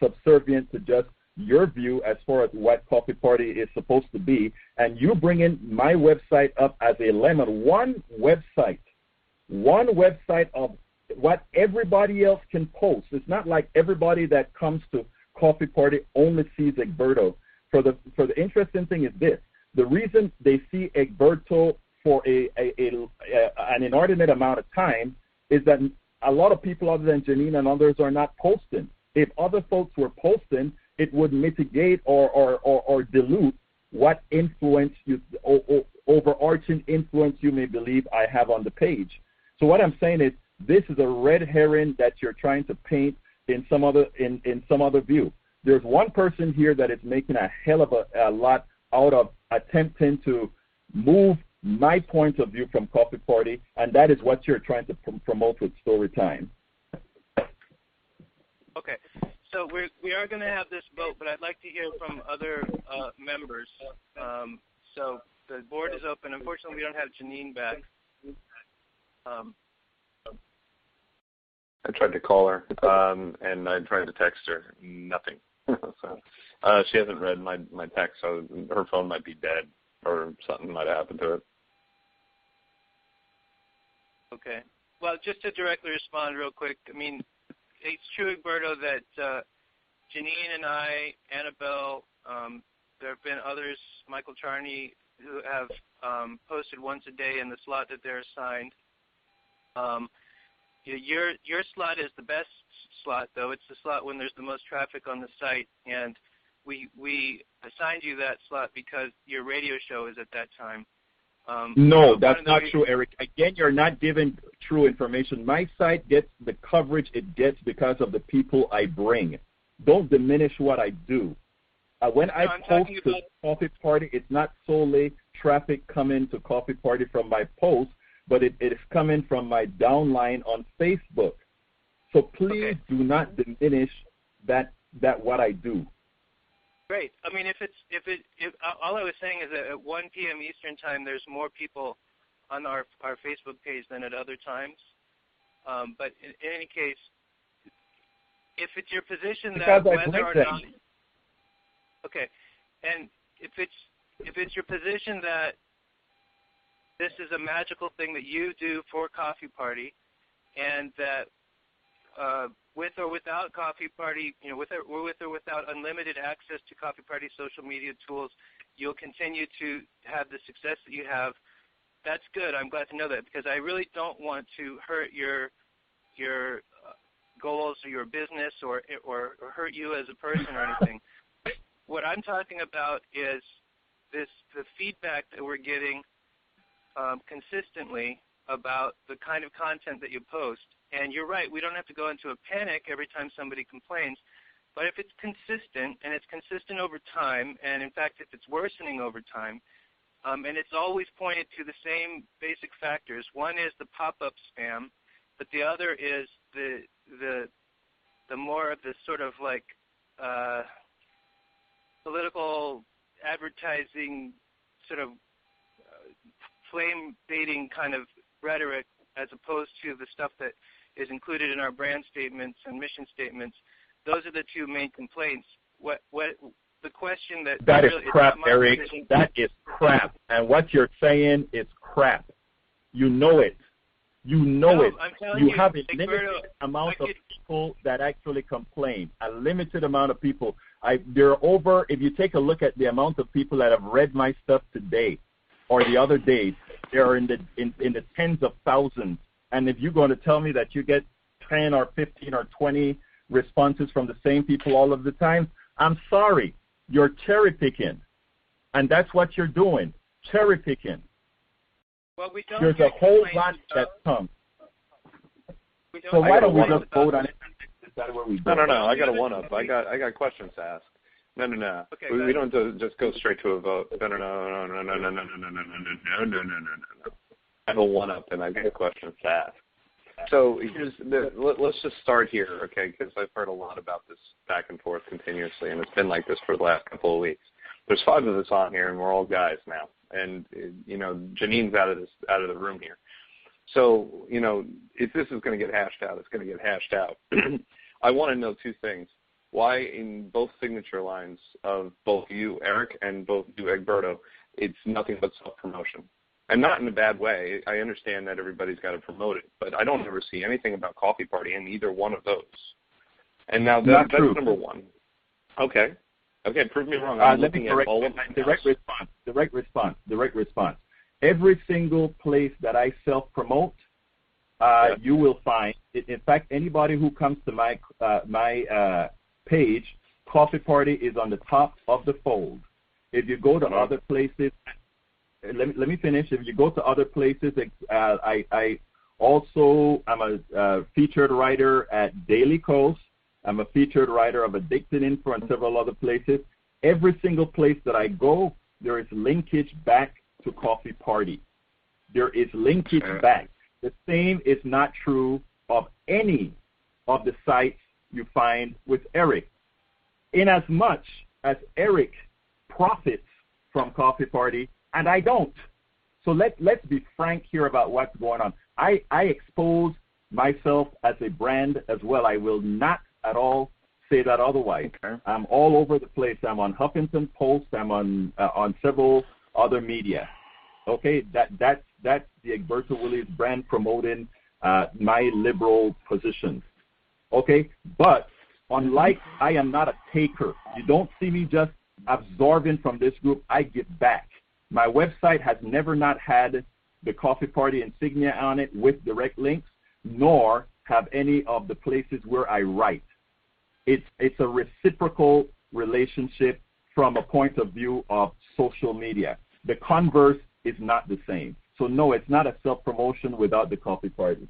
subservient to just your view as far as what Coffee Party is supposed to be. And you bringing my website up as a lemon, one website of what everybody else can post. It's not like everybody that comes to Coffee Party only sees Egberto. For the interesting thing is this: the reason they see Egberto for an inordinate amount of time is that a lot of people other than Jeanene and others are not posting. If other folks were posting, it would mitigate or dilute what influence overarching influence you may believe I have on the page. So what I'm saying is, this is a red herring that you're trying to paint in some other view. There's one person here that is making a hell of a lot out of attempting to move my point of view from Coffee Party, and that is what you're trying to promote with Storytime. Okay, so we are going to have this vote, but I'd like to hear from other members. So the board is open. Unfortunately, we don't have Jeanene back. I tried to call her, and I tried to text her. Nothing. So she hasn't read my text, so her phone might be dead or something might have happened to it. Okay. Well, just to directly respond real quick, I mean, it's true, Egberto, that Jeanene and I, Annabelle, there have been others, Michael Charney, who have posted once a day in the slot that they're assigned. Your slot is the best slot, though. It's the slot when there's the most traffic on the site, and we assigned you that slot because your radio show is at that time. No, that's not true, Eric. Again, you're not giving true information. My site gets the coverage it gets because of the people I bring. Don't diminish what I do. When I post to Coffee Party, it's not solely traffic coming to Coffee Party from my post, but it is coming from my downline on Facebook. So please do not diminish that what I do. Great. I mean, if all I was saying is that at 1 p.m. Eastern time, there's more people on our Facebook page than at other times. But in any case, if it's your position that whether or not, okay, and if it's your position that this is a magical thing that you do for Coffee Party, and that with or without Coffee Party, with or without unlimited access to Coffee Party social media tools, you'll continue to have the success that you have. That's good. I'm glad to know that, because I really don't want to hurt your goals or your business or hurt you as a person or anything. What I'm talking about is the feedback that we're getting consistently about the kind of content that you post. And you're right, we don't have to go into a panic every time somebody complains, but if it's consistent, and it's consistent over time, and in fact if it's worsening over time, and it's always pointed to the same basic factors. One is the pop-up spam, but the other is the more of this sort of like political advertising sort of flame baiting kind of rhetoric, as opposed to the stuff that is included in our brand statements and mission statements. Those are the two main complaints. What the question that is crap, Eric. That is crap. And what you're saying is crap. You know it. You know it. You have a limited amount of people that actually complain. A limited amount of people. There are over. If you take a look at the amount of people that have read my stuff today or the other days, they are in the tens of thousands. And if you're going to tell me that you get 10 or 15 or 20 responses from the same people all of the time, I'm sorry. You're cherry picking, and that's what you're doing. Cherry picking. Well, we don't. There's a whole lot that comes. So why don't we just vote on it? Is that what we do? No. I got a one-up. I got questions to ask. No. Okay, we don't just go straight to a vote. No. I have a one-up, and I got questions to ask. So let's just start here, okay, because I've heard a lot about this back and forth continuously, and it's been like this for the last couple of weeks. There's 5 of us on here, and we're all guys now. And, Jeanene's out of the room here. So, if this is going to get hashed out, it's going to get hashed out. I want to know 2 things. Why in both signature lines of both you, Eric, and both you, Egberto, it's nothing but self-promotion? And not in a bad way. I understand that everybody's got to promote it, but I don't ever see anything about Coffee Party in either one of those. And now that's number 1. Okay, prove me wrong. I'm looking at all of them. Direct response. Every single place that I self-promote, you will find. In fact, anybody who comes to my page, Coffee Party is on the top of the fold. If you go to other places, let me finish. If you go to other places, I also am a featured writer at Daily Coast. I'm a featured writer of Addicted Info and several other places. Every single place that I go, there is linkage back to Coffee Party. There is linkage back. The same is not true of any of the sites you find with Eric. In as much as Eric profits from Coffee Party, and I don't. So let's be frank here about what's going on. I expose myself as a brand as well. I will not at all say that otherwise. Okay. I'm all over the place. I'm on Huffington Post. I'm on several other media. Okay, that's the Egberto Willies brand promoting my liberal positions. Okay, but unlike I am not a taker. You don't see me just absorbing from this group. I give back. My website has never not had the Coffee Party insignia on it with direct links, nor have any of the places where I write. It's a reciprocal relationship from a point of view of social media. The converse is not the same. So no, it's not a self-promotion without the Coffee Party.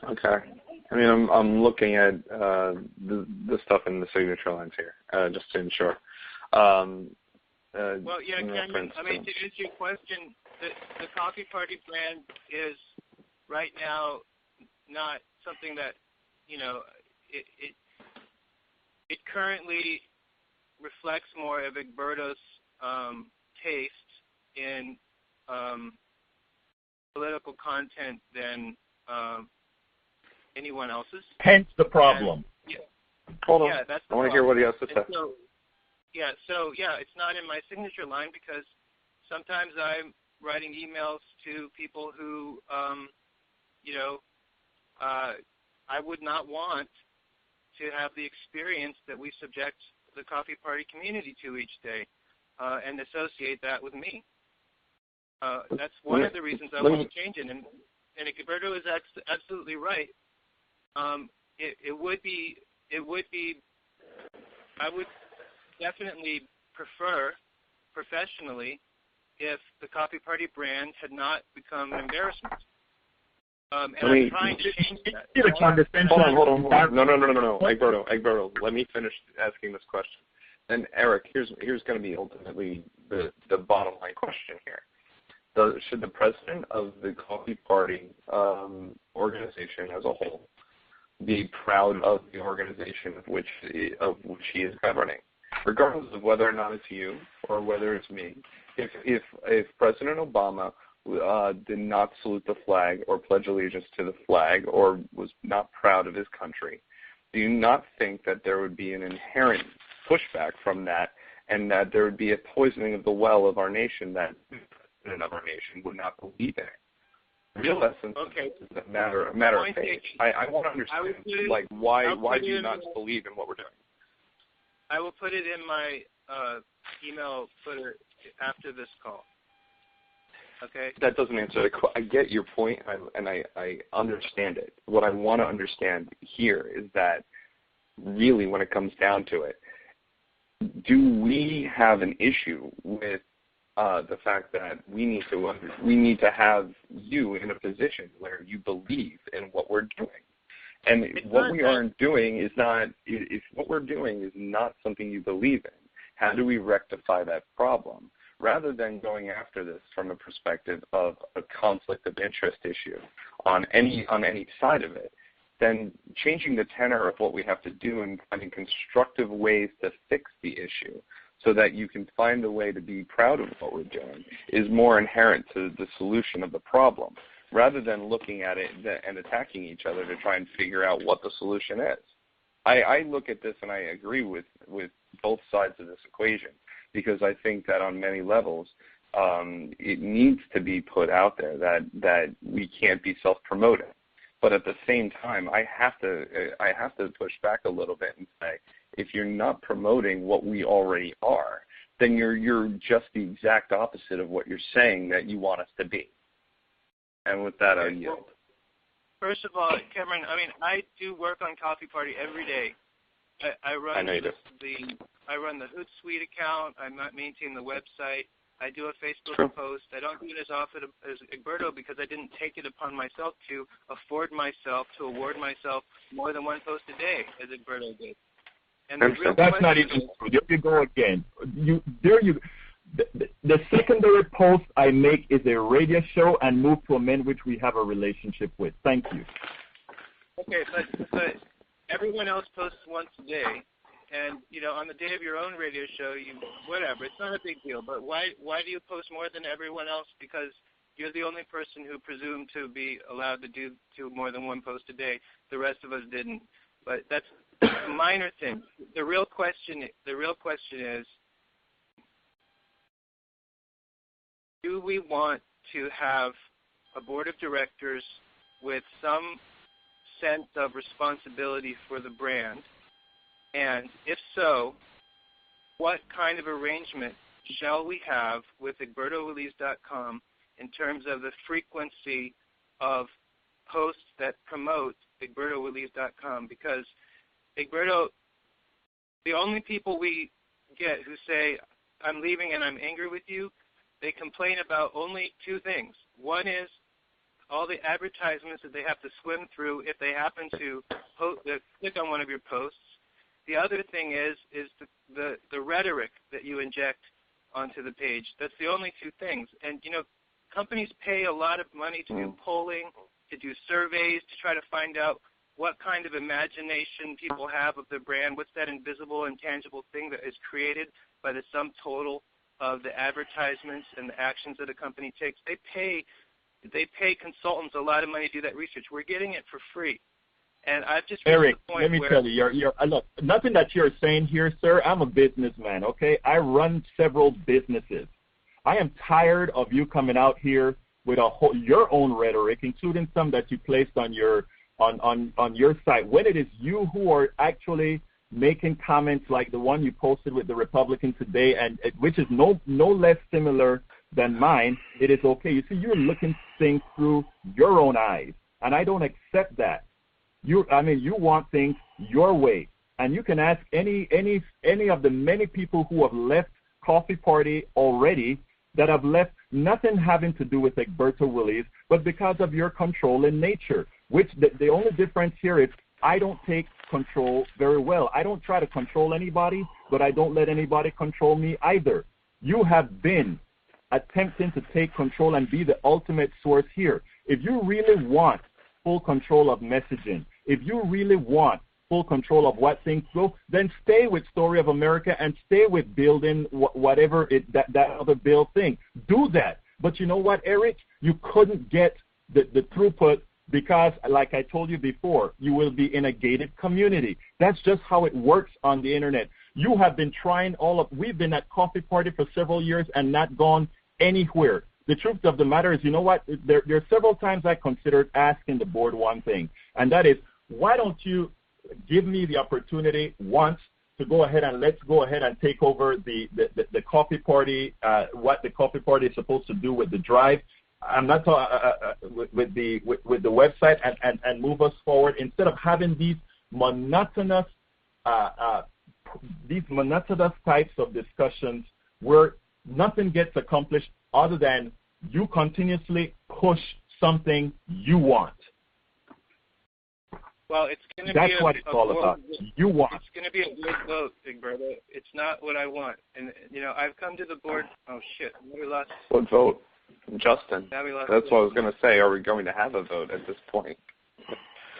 Okay. I mean, I'm looking at the stuff in the signature lines here, just to ensure. Cameron, I mean, to answer your question, the Coffee Party brand is right now not something that, it currently reflects more of Egberto's taste in political content than anyone else's. Hence the problem. Hold on. Yeah, that's the I want to hear what he has to say. So it's not in my signature line because sometimes I'm writing emails to people who, I would not want to have the experience that we subject the Coffee Party community to each day, and associate that with me. That's one of the reasons I want to change it. And Egberto is absolutely right. It would be. I would definitely prefer, professionally, if the Coffee Party brand had not become an embarrassment. And I'm trying to change that. Hold on. No. Egberto, let me finish asking this question. And Eric, here's going to be ultimately the bottom line question here. Should the president of the Coffee Party organization as a whole be proud of the organization of which he is governing, regardless of whether or not it's you or whether it's me? If President Obama did not salute the flag or pledge allegiance to the flag or was not proud of his country, do you not think that there would be an inherent pushback from that, and that there would be a poisoning of the well of our nation that the president of our nation would not believe in it? Real essence is a matter of faith. I want to understand, why do you not believe in what we're doing? I will put it in my email footer after this call. Okay? That doesn't answer the question. I get your point, and I understand it. What I want to understand here is that really when it comes down to it, do we have an issue with the fact that we need to have you in a position where you believe in what we're doing? And what we aren't doing is not, if what we're doing is not something you believe in, how do we rectify that problem? Rather than going after this from a perspective of a conflict of interest issue on any side of it, then changing the tenor of what we have to do and finding constructive ways to fix the issue so that you can find a way to be proud of what we're doing is more inherent to the solution of the problem, rather than looking at it and attacking each other to try and figure out what the solution is. I look at this and I agree with both sides of this equation, because I think that on many levels it needs to be put out there that we can't be self-promoting. But at the same time, I have to push back a little bit and say, if you're not promoting what we already are, then you're just the exact opposite of what you're saying that you want us to be. And with that, I yield. First of all, Cameron, I do work on Coffee Party every day. I run the Hootsuite account. I maintain the website. I do a Facebook post. I don't do it as often as Egberto because I didn't take it upon myself to award myself more than one post a day, as Egberto did. And that's not even true. There you go again. The secondary post I make is a radio show and Move to Amend, which we have a relationship with. Thank you. Okay, but everyone else posts once a day. And, on the day of your own radio show, whatever, it's not a big deal. But why do you post more than everyone else? Because you're the only person who presumed to be allowed to do more than one post a day. The rest of us didn't. But that's a minor thing. The real question is, do we want to have a board of directors with some sense of responsibility for the brand? And if so, what kind of arrangement shall we have with EgbertoWillies.com in terms of the frequency of posts that promote EgbertoWillies.com? Because Egberto, the only people we get who say, I'm leaving and I'm angry with you, they complain about only two things. One is all the advertisements that they have to swim through if they happen to click on one of your posts. The other thing is the rhetoric that you inject onto the page. That's the only two things. And, companies pay a lot of money to do polling, to do surveys, to try to find out what kind of imagination people have of their brand, what's that invisible, intangible thing that is created by the sum total of the advertisements and the actions that a company takes. They pay consultants a lot of money to do that research. We're getting it for free. And I've just Eric, let me tell you, look, nothing that you're saying here, sir. I'm a businessman, okay? I run several businesses. I am tired of you coming out here with your own rhetoric, including some that you placed on your site, when it is you who are actually making comments like the one you posted with the Republican today, and which is no less similar than mine. It is okay. You see, you're looking things through your own eyes, and I don't accept that. You want things your way, and you can ask any of the many people who have left Coffee Party already that have left nothing having to do with Egberto Willies, but because of your controlling nature, which the only difference here is I don't take control very well. I don't try to control anybody, but I don't let anybody control me either. You have been attempting to take control and be the ultimate source here. If you really want full control of messaging, if you really want full control of what things go, then stay with Story of America and stay with building whatever that other build thing. Do that. But you know what, Eric? You couldn't get the throughput because, like I told you before, you will be in a gated community. That's just how it works on the internet. You have been trying we've been at Coffee Party for several years and not gone anywhere. The truth of the matter is, you know what? There are several times I considered asking the board one thing, and that is, why don't you give me the opportunity once to go ahead and let's go ahead and take over the Coffee Party, what the Coffee Party is supposed to do with the drive. I'm not with the website and move us forward instead of having these monotonous types of discussions where nothing gets accomplished other than you continuously push something you want. Well, it's going to be That's what it's all about. You want. It's going to be a good vote, Egberto. It's not what I want. And, I've come to the board. Oh, shit. We lost. What vote? Justin. Now we lost. That's what I was going to say. Are we going to have a vote at this point?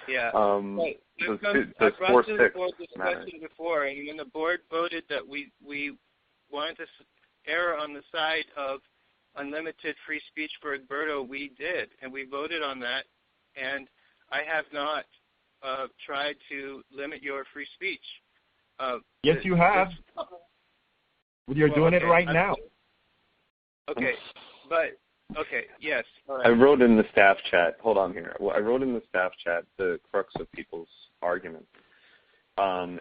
Yeah. Right. I've brought to the board this question before, and when the board voted that we wanted to err on the side of unlimited free speech for Egberto, we did, and we voted on that, and I have not tried to limit your free speech. Yes, you have. You're doing it right now. Okay, yes. All right. I wrote in the staff chat, hold on here. I wrote in the staff chat the crux of people's arguments. And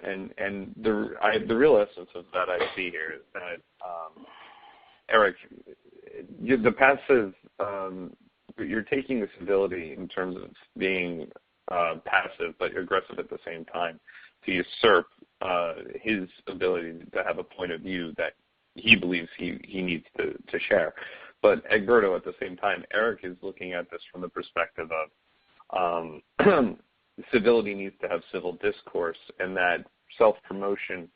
the real essence of that I see here is that, Eric, the passive, you're taking the civility in terms of being passive but aggressive at the same time to usurp his ability to have a point of view that he believes he needs to share. But Egberto, at the same time, Eric is looking at this from the perspective of civility needs to have civil discourse, and that self-promotion,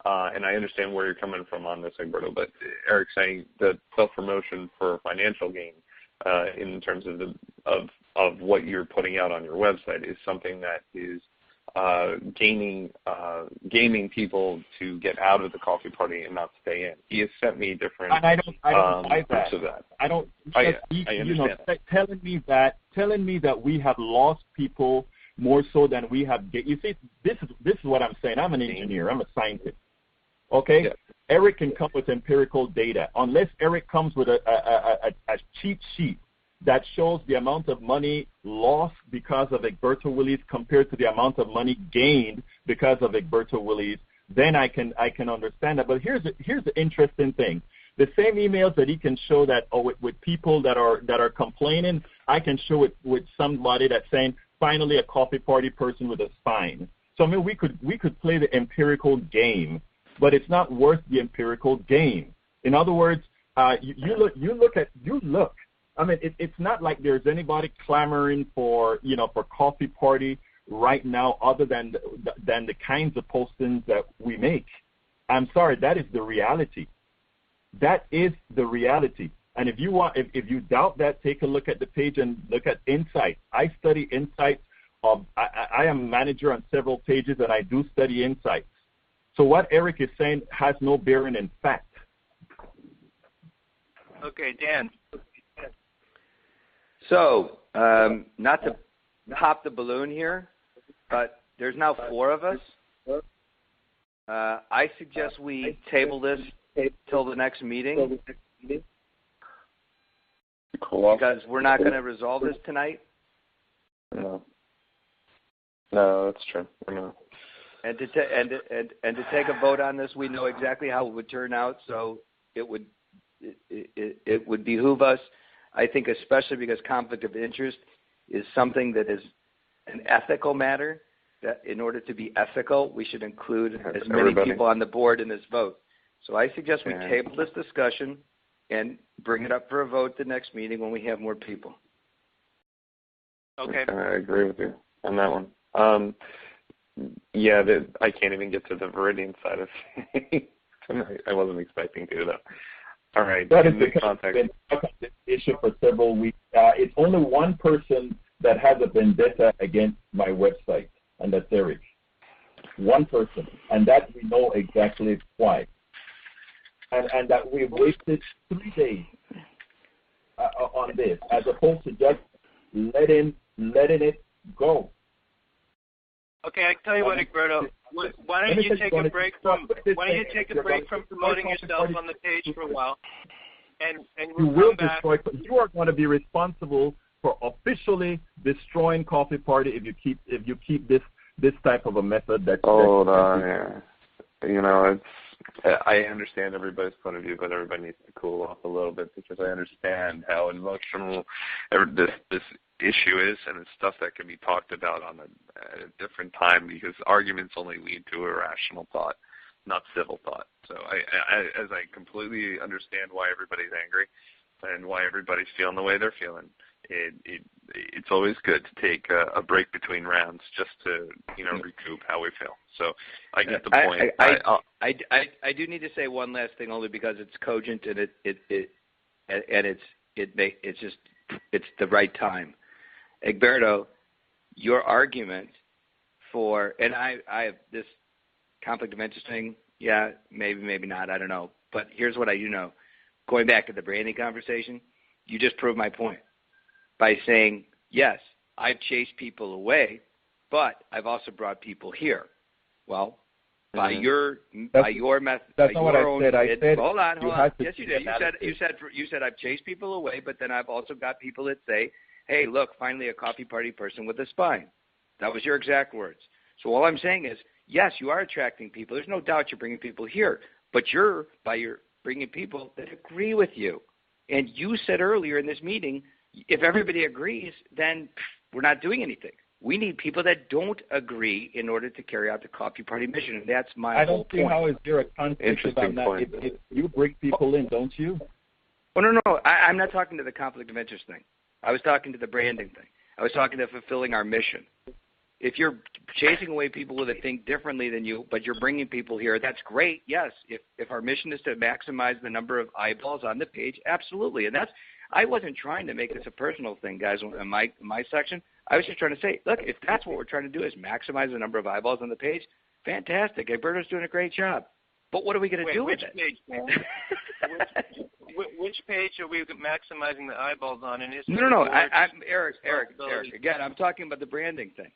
and I understand where you're coming from on this, Egberto, but Eric's saying that self-promotion for financial gain in terms of what you're putting out on your website is something that is gaming people to get out of the Coffee Party and not stay in. He has sent me different. And I don't like that. Of that. I don't. I understand. Telling me that we have lost people more so than we have. You see, this is what I'm saying. I'm an engineer. I'm a scientist. Okay. Yeah. Eric can come with empirical data. Unless Eric comes with a cheat sheet that shows the amount of money lost because of Egberto Willies compared to the amount of money gained because of Egberto Willies, then I can understand that. But here's the interesting thing: the same emails that he can show that with people that are complaining, I can show it with somebody that's saying finally a Coffee Party person with a spine. So I mean we could play the empirical game, but it's not worth the empirical game. In other words, you look. I mean, it's not like there's anybody clamoring for Coffee Party right now, other than the kinds of postings that we make. I'm sorry, that is the reality. That is the reality. And if you doubt that, take a look at the page and look at insights. I study insights. I am manager on several pages, and I do study insights. So what Eric is saying has no bearing in fact. Okay, Dan. So, not to pop the balloon here, but there's now 4 of us. I suggest we table this till the next meeting because we're not going to resolve this tonight. No, that's true. We're not. And to take a vote on this, we know exactly how it would turn out. So it would behoove us, I think, especially because conflict of interest is something that is an ethical matter, that in order to be ethical, we should include as many people on the board in this vote. So I suggest we table this discussion and bring it up for a vote the next meeting when we have more people. Okay. I agree with you on that one. I can't even get to the Viridian side of things. I wasn't expecting to, though. All right. That has been this issue for several weeks. It's only one person that has a vendetta against my website, and that's Eric. One person, and that we know exactly why. And that we've wasted 3 days on this, as opposed to just letting it go. Okay, I tell you what, Egberto. Why don't you take a break from promoting yourself on the page for a while, and you we'll will come back. destroy. You are going to be responsible for officially destroying Coffee Party if you keep this type of a method. Hold on here. You know, I understand everybody's point of view, but everybody needs to cool off a little bit, because I understand how emotional this issue is, and it's stuff that can be talked about at a different time, because arguments only lead to irrational thought, not civil thought. So as I completely understand why everybody's angry and why everybody's feeling the way they're feeling, it's always good to take a break between rounds just to recoup how we feel. So I get the point. I do need to say one last thing, only because it's cogent and it's the right time. Egberto, your argument for, and I have this conflict of interest thing. Yeah, maybe not. I don't know. But here's what I do know. Going back to the branding conversation, you just proved my point by saying, yes, I've chased people away, but I've also brought people here. Well, by your method, that's not what I said. I said, hold on. Yes, you did. You said I've chased people away, but then I've also got people that say, hey, look, finally a Coffee Party person with a spine. That was your exact words. So all I'm saying is, yes, you are attracting people. There's no doubt you're bringing people here, but you're bringing people that agree with you. And you said earlier in this meeting, if everybody agrees, then we're not doing anything. We need people that don't agree in order to carry out the Coffee Party mission, and that's my whole point. I don't see how is there a conflict about that. If you bring people in, don't you? Oh, no. I'm not talking to the conflict of interest thing. I was talking to the branding thing. I was talking to fulfilling our mission. If you're chasing away people that think differently than you, but you're bringing people here, that's great. Yes, if our mission is to maximize the number of eyeballs on the page, absolutely. And I wasn't trying to make this a personal thing, guys, in my section. I was just trying to say, look, if that's what we're trying to do is maximize the number of eyeballs on the page, fantastic. Egberto's doing a great job. But what are we going to do with it? Which page are we maximizing the eyeballs on? And No. Eric. Again, I'm talking about the branding thing.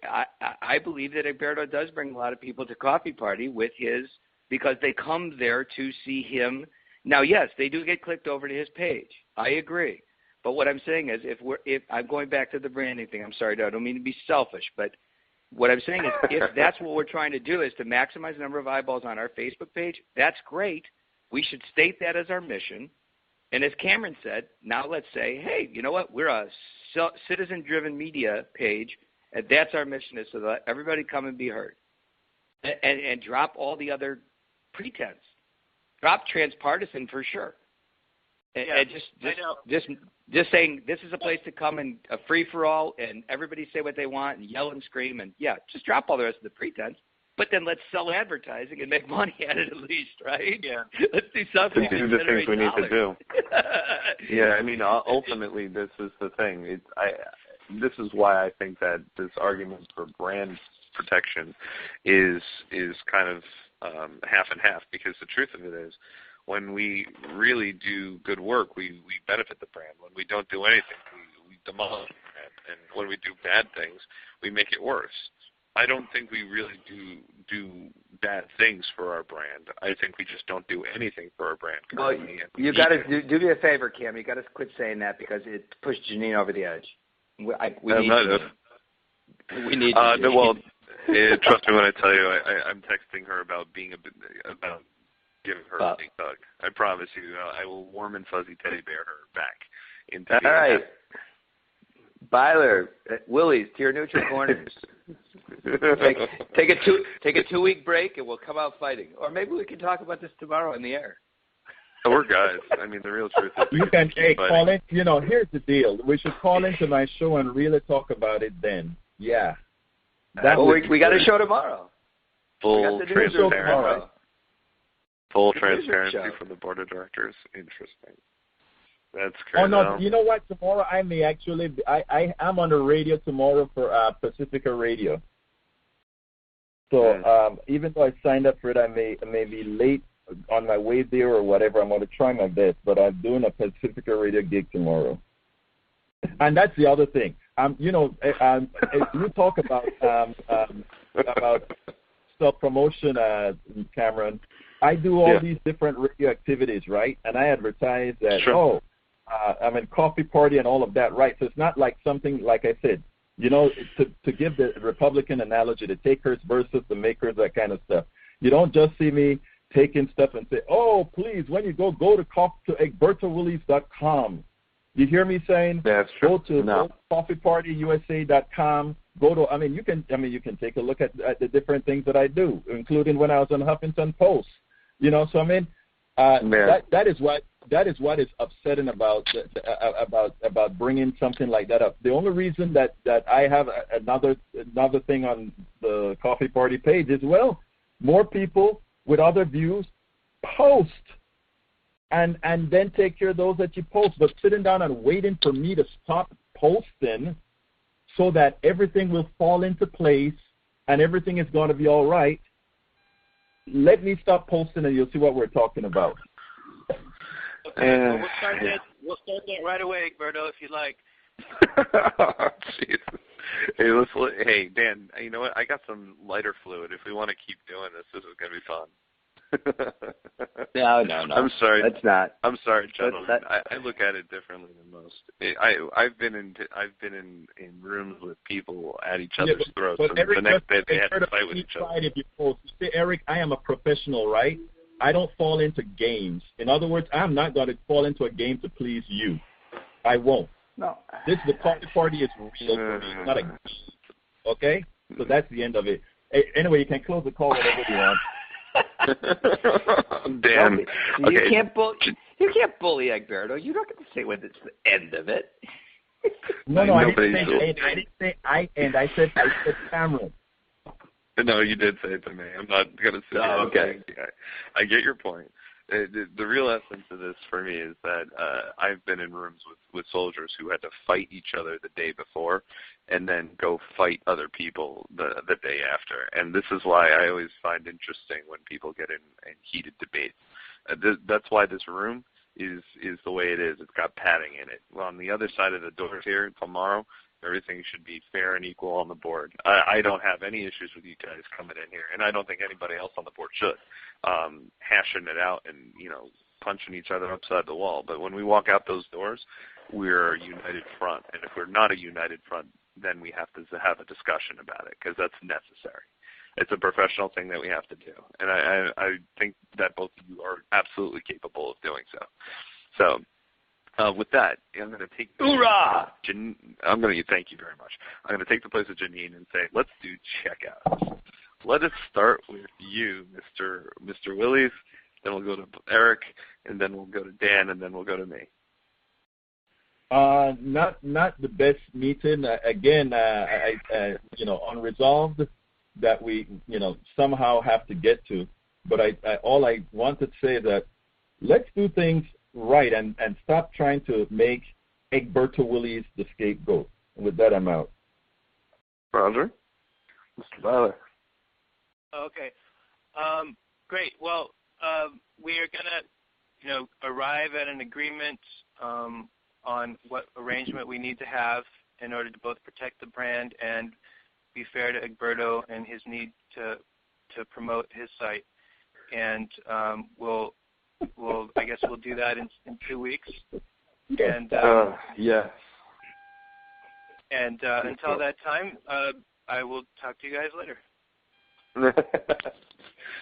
I believe that Egberto does bring a lot of people to Coffee Party because they come there to see him. Now, yes, they do get clicked over to his page. I agree. But what I'm saying is, if I'm going back to the branding thing, I'm sorry, I don't mean to be selfish, but what I'm saying is, if that's what we're trying to do is to maximize the number of eyeballs on our Facebook page, that's great. We should state that as our mission. And as Cameron said, now let's say, hey, you know what? We're a citizen-driven media page, and that's our mission, is so that everybody come and be heard. And drop all the other pretense. Drop transpartisan for sure. And just saying this is a place to come and a free-for-all, and everybody say what they want and yell and scream, and just drop all the rest of the pretense. But then let's sell advertising and make money at it at least, right? Yeah. Let's do something. These are the things we need to do. Yeah, I mean, ultimately, this is the thing. This is why I think that this argument for brand protection is kind of half and half, because the truth of it is, when we really do good work, we benefit the brand. When we don't do anything, we demolish the brand. And when we do bad things, we make it worse. I don't think we really do bad things for our brand. I think we just don't do anything for our brand. Well, you got to do me a favor, Cam. You got to quit saying that, because it pushed Jeanene over the edge. We need. Well, trust me when I tell you, I'm texting her about about giving her a big hug. I promise you, I will warm and fuzzy teddy bear her back into. All right. Byler, Willies, to your neutral corners. Take a 2-week break, and we'll come out fighting. Or maybe we can talk about this tomorrow in the air. We're guys. I mean, the real truth is you can call in. Here's the deal. We should call into my show and really talk about it then. Yeah. We got a show tomorrow. Full transparency. Full transparency from the board of directors. Interesting. That's crazy. Oh, no, you know what? Tomorrow I may actually I'm on the radio tomorrow for Pacifica Radio. So even though I signed up for it, I may be late on my way there or whatever, I'm going to try my best. But I'm doing a Pacifica Radio gig tomorrow, and that's the other thing. You talk about self-promotion, Cameron. I do all these different radio activities, right? And I advertise that, I'm in coffee party and all of that, right? So it's not like something, like I said, to give the Republican analogy, the takers versus the makers, that kind of stuff. You don't just see me taking stuff and say, oh, please, when you go to EgbertoWillies.com. You hear me saying? That's true. Go to coffeepartyusa.com. You can take a look at the different things that I do, including when I was on Huffington Post. That is what is upsetting about bringing something like that up. The only reason that I have another thing on the Coffee Party page is, more people with other views post. And then take care of those that you post. But sitting down and waiting for me to stop posting so that everything will fall into place and everything is going to be all right, let me stop posting and you'll see what we're talking about. Okay, we'll start that right away, Egberto, if you like. Jeez. Hey, Dan, you know what? I got some lighter fluid. If we want to keep doing this is going to be fun. No. I'm sorry. That's not. I'm sorry, gentlemen. I look at it differently than most. I've been in rooms with people at each other's throats, and Eric, the next day they had to fight with each other. If you post, say, Eric, I am a professional, right? I don't fall into games. In other words, I'm not going to fall into a game to please you. I won't. No. The coffee party is real for me. It's not a game. Okay? So that's the end of it. Anyway, you can close the call whenever you want. Dan, okay. You can't bully Egberto. You don't get to say when it's the end of it. No, I didn't say I said Cameron. No, you did say it to me. I'm not going to say okay. I get your point. The real essence of this for me is that I've been in rooms with soldiers who had to fight each other the day before and then go fight other people the day after. And this is why I always find interesting when people get in heated debates. That's why this room is the way it is. It's got padding in it. Well, on the other side of the door here tomorrow, everything should be fair and equal on the board. I don't have any issues with you guys coming in here, and I don't think anybody else on the board should. Hashing it out and, punching each other upside the wall. But when we walk out those doors, we're a united front. And if we're not a united front, then we have to have a discussion about it because that's necessary. It's a professional thing that we have to do. And I think that both of you are absolutely capable of doing so. So, with that, I'm going to take Hoorah! Thank you very much. I'm going to take the place of Jeanene and say, let's do checkouts. Let us start with you, Mr. Willies. Then we'll go to Eric, and then we'll go to Dan, and then we'll go to me. Not the best meeting. Again, unresolved that we somehow have to get to. But all I want to say is that let's do things right and stop trying to make Egberto Willies the scapegoat. And with that, I'm out. Roger. Mr. Byler. Okay. Great. Well, we are going to, arrive at an agreement on what arrangement we need to have in order to both protect the brand and be fair to Egberto and his need to promote his site. And I guess we'll do that in 2 weeks. And yes. And until that time, I will talk to you guys later.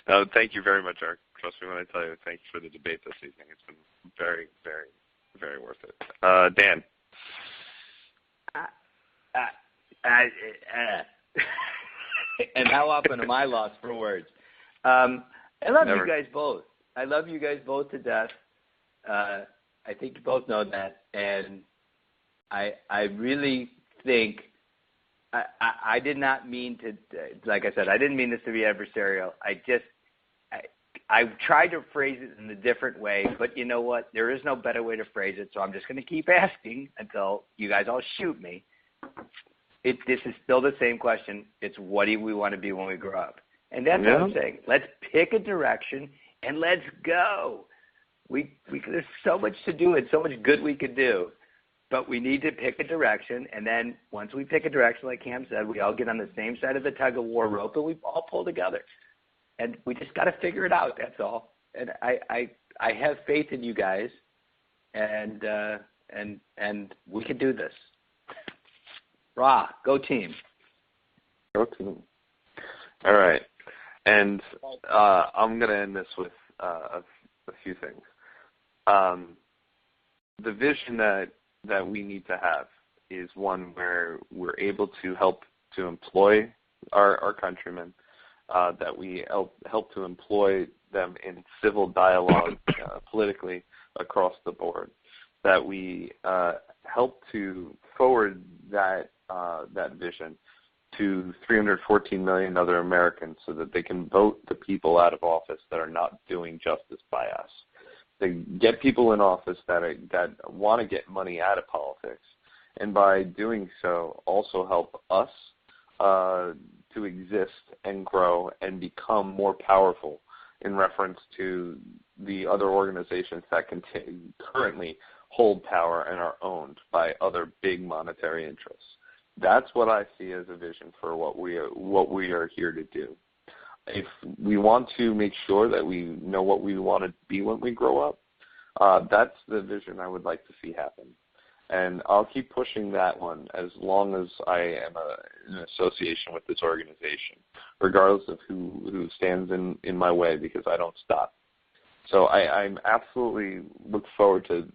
No, thank you very much, Eric. Trust me when I tell you, thank you for the debate this evening. It's been very, very, very worth it. Dan. And how often am I lost for words? I love you guys both. I love you guys both to death. I think you both know that. And I really think I did not mean to, like I said, I didn't mean this to be adversarial. I tried to phrase it in a different way, but you know what? There is no better way to phrase it, so I'm just going to keep asking until you guys all shoot me. This is still the same question. It's what do we want to be when we grow up? And that's what I'm saying. Let's pick a direction and let's go. There's so much to do and so much good we could do, but we need to pick a direction. And then once we pick a direction, like Cam said, we all get on the same side of the tug of war rope and we all pull together. And we just got to figure it out. That's all. And I have faith in you guys, and we can do this. Rah, go team. Go team. All right. And I'm going to end this with a few things. The vision that we need to have is one where we're able to help to employ our countrymen, that we help to employ them in civil dialogue politically across the board, that we help to forward that vision to 314 million other Americans so that they can vote the people out of office that are not doing justice by us. They get people in office that want to get money out of politics, and by doing so also help us to exist and grow and become more powerful in reference to the other organizations that currently hold power and are owned by other big monetary interests. That's what I see as a vision for what we are here to do. If we want to make sure that we know what we want to be when we grow up, that's the vision I would like to see happen. And I'll keep pushing that one as long as I am in association with this organization, regardless of who stands in my way, because I don't stop. So I'm absolutely look forward to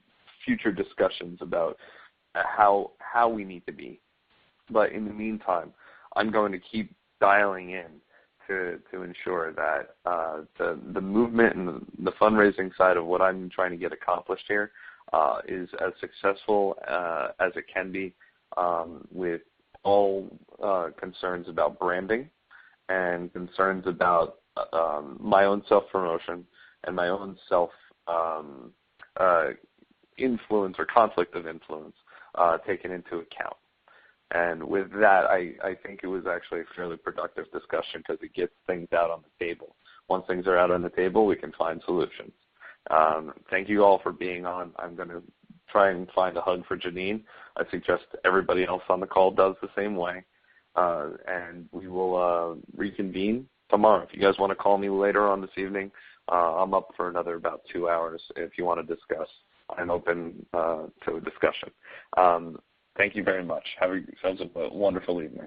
future discussions about how we need to be. But in the meantime, I'm going to keep dialing in to ensure that the movement and the fundraising side of what I'm trying to get accomplished here is as successful as it can be, with all concerns about branding and concerns about my own self-promotion and my own influence or conflict of influence taken into account. And with that, I think it was actually a fairly productive discussion because it gets things out on the table. Once things are out on the table, we can find solutions. Thank you all for being on. I'm going to try and find a hug for Jeanene. I suggest everybody else on the call does the same way. And we will reconvene tomorrow. If you guys want to call me later on this evening, I'm up for another about 2 hours if you want to discuss. I'm open to a discussion. Thank you very much. Have yourselves a wonderful evening.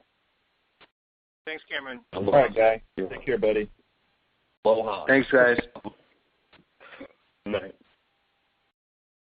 Thanks, Cameron. All right, guy. Take care, buddy. Aloha. Thanks, guys. Good night.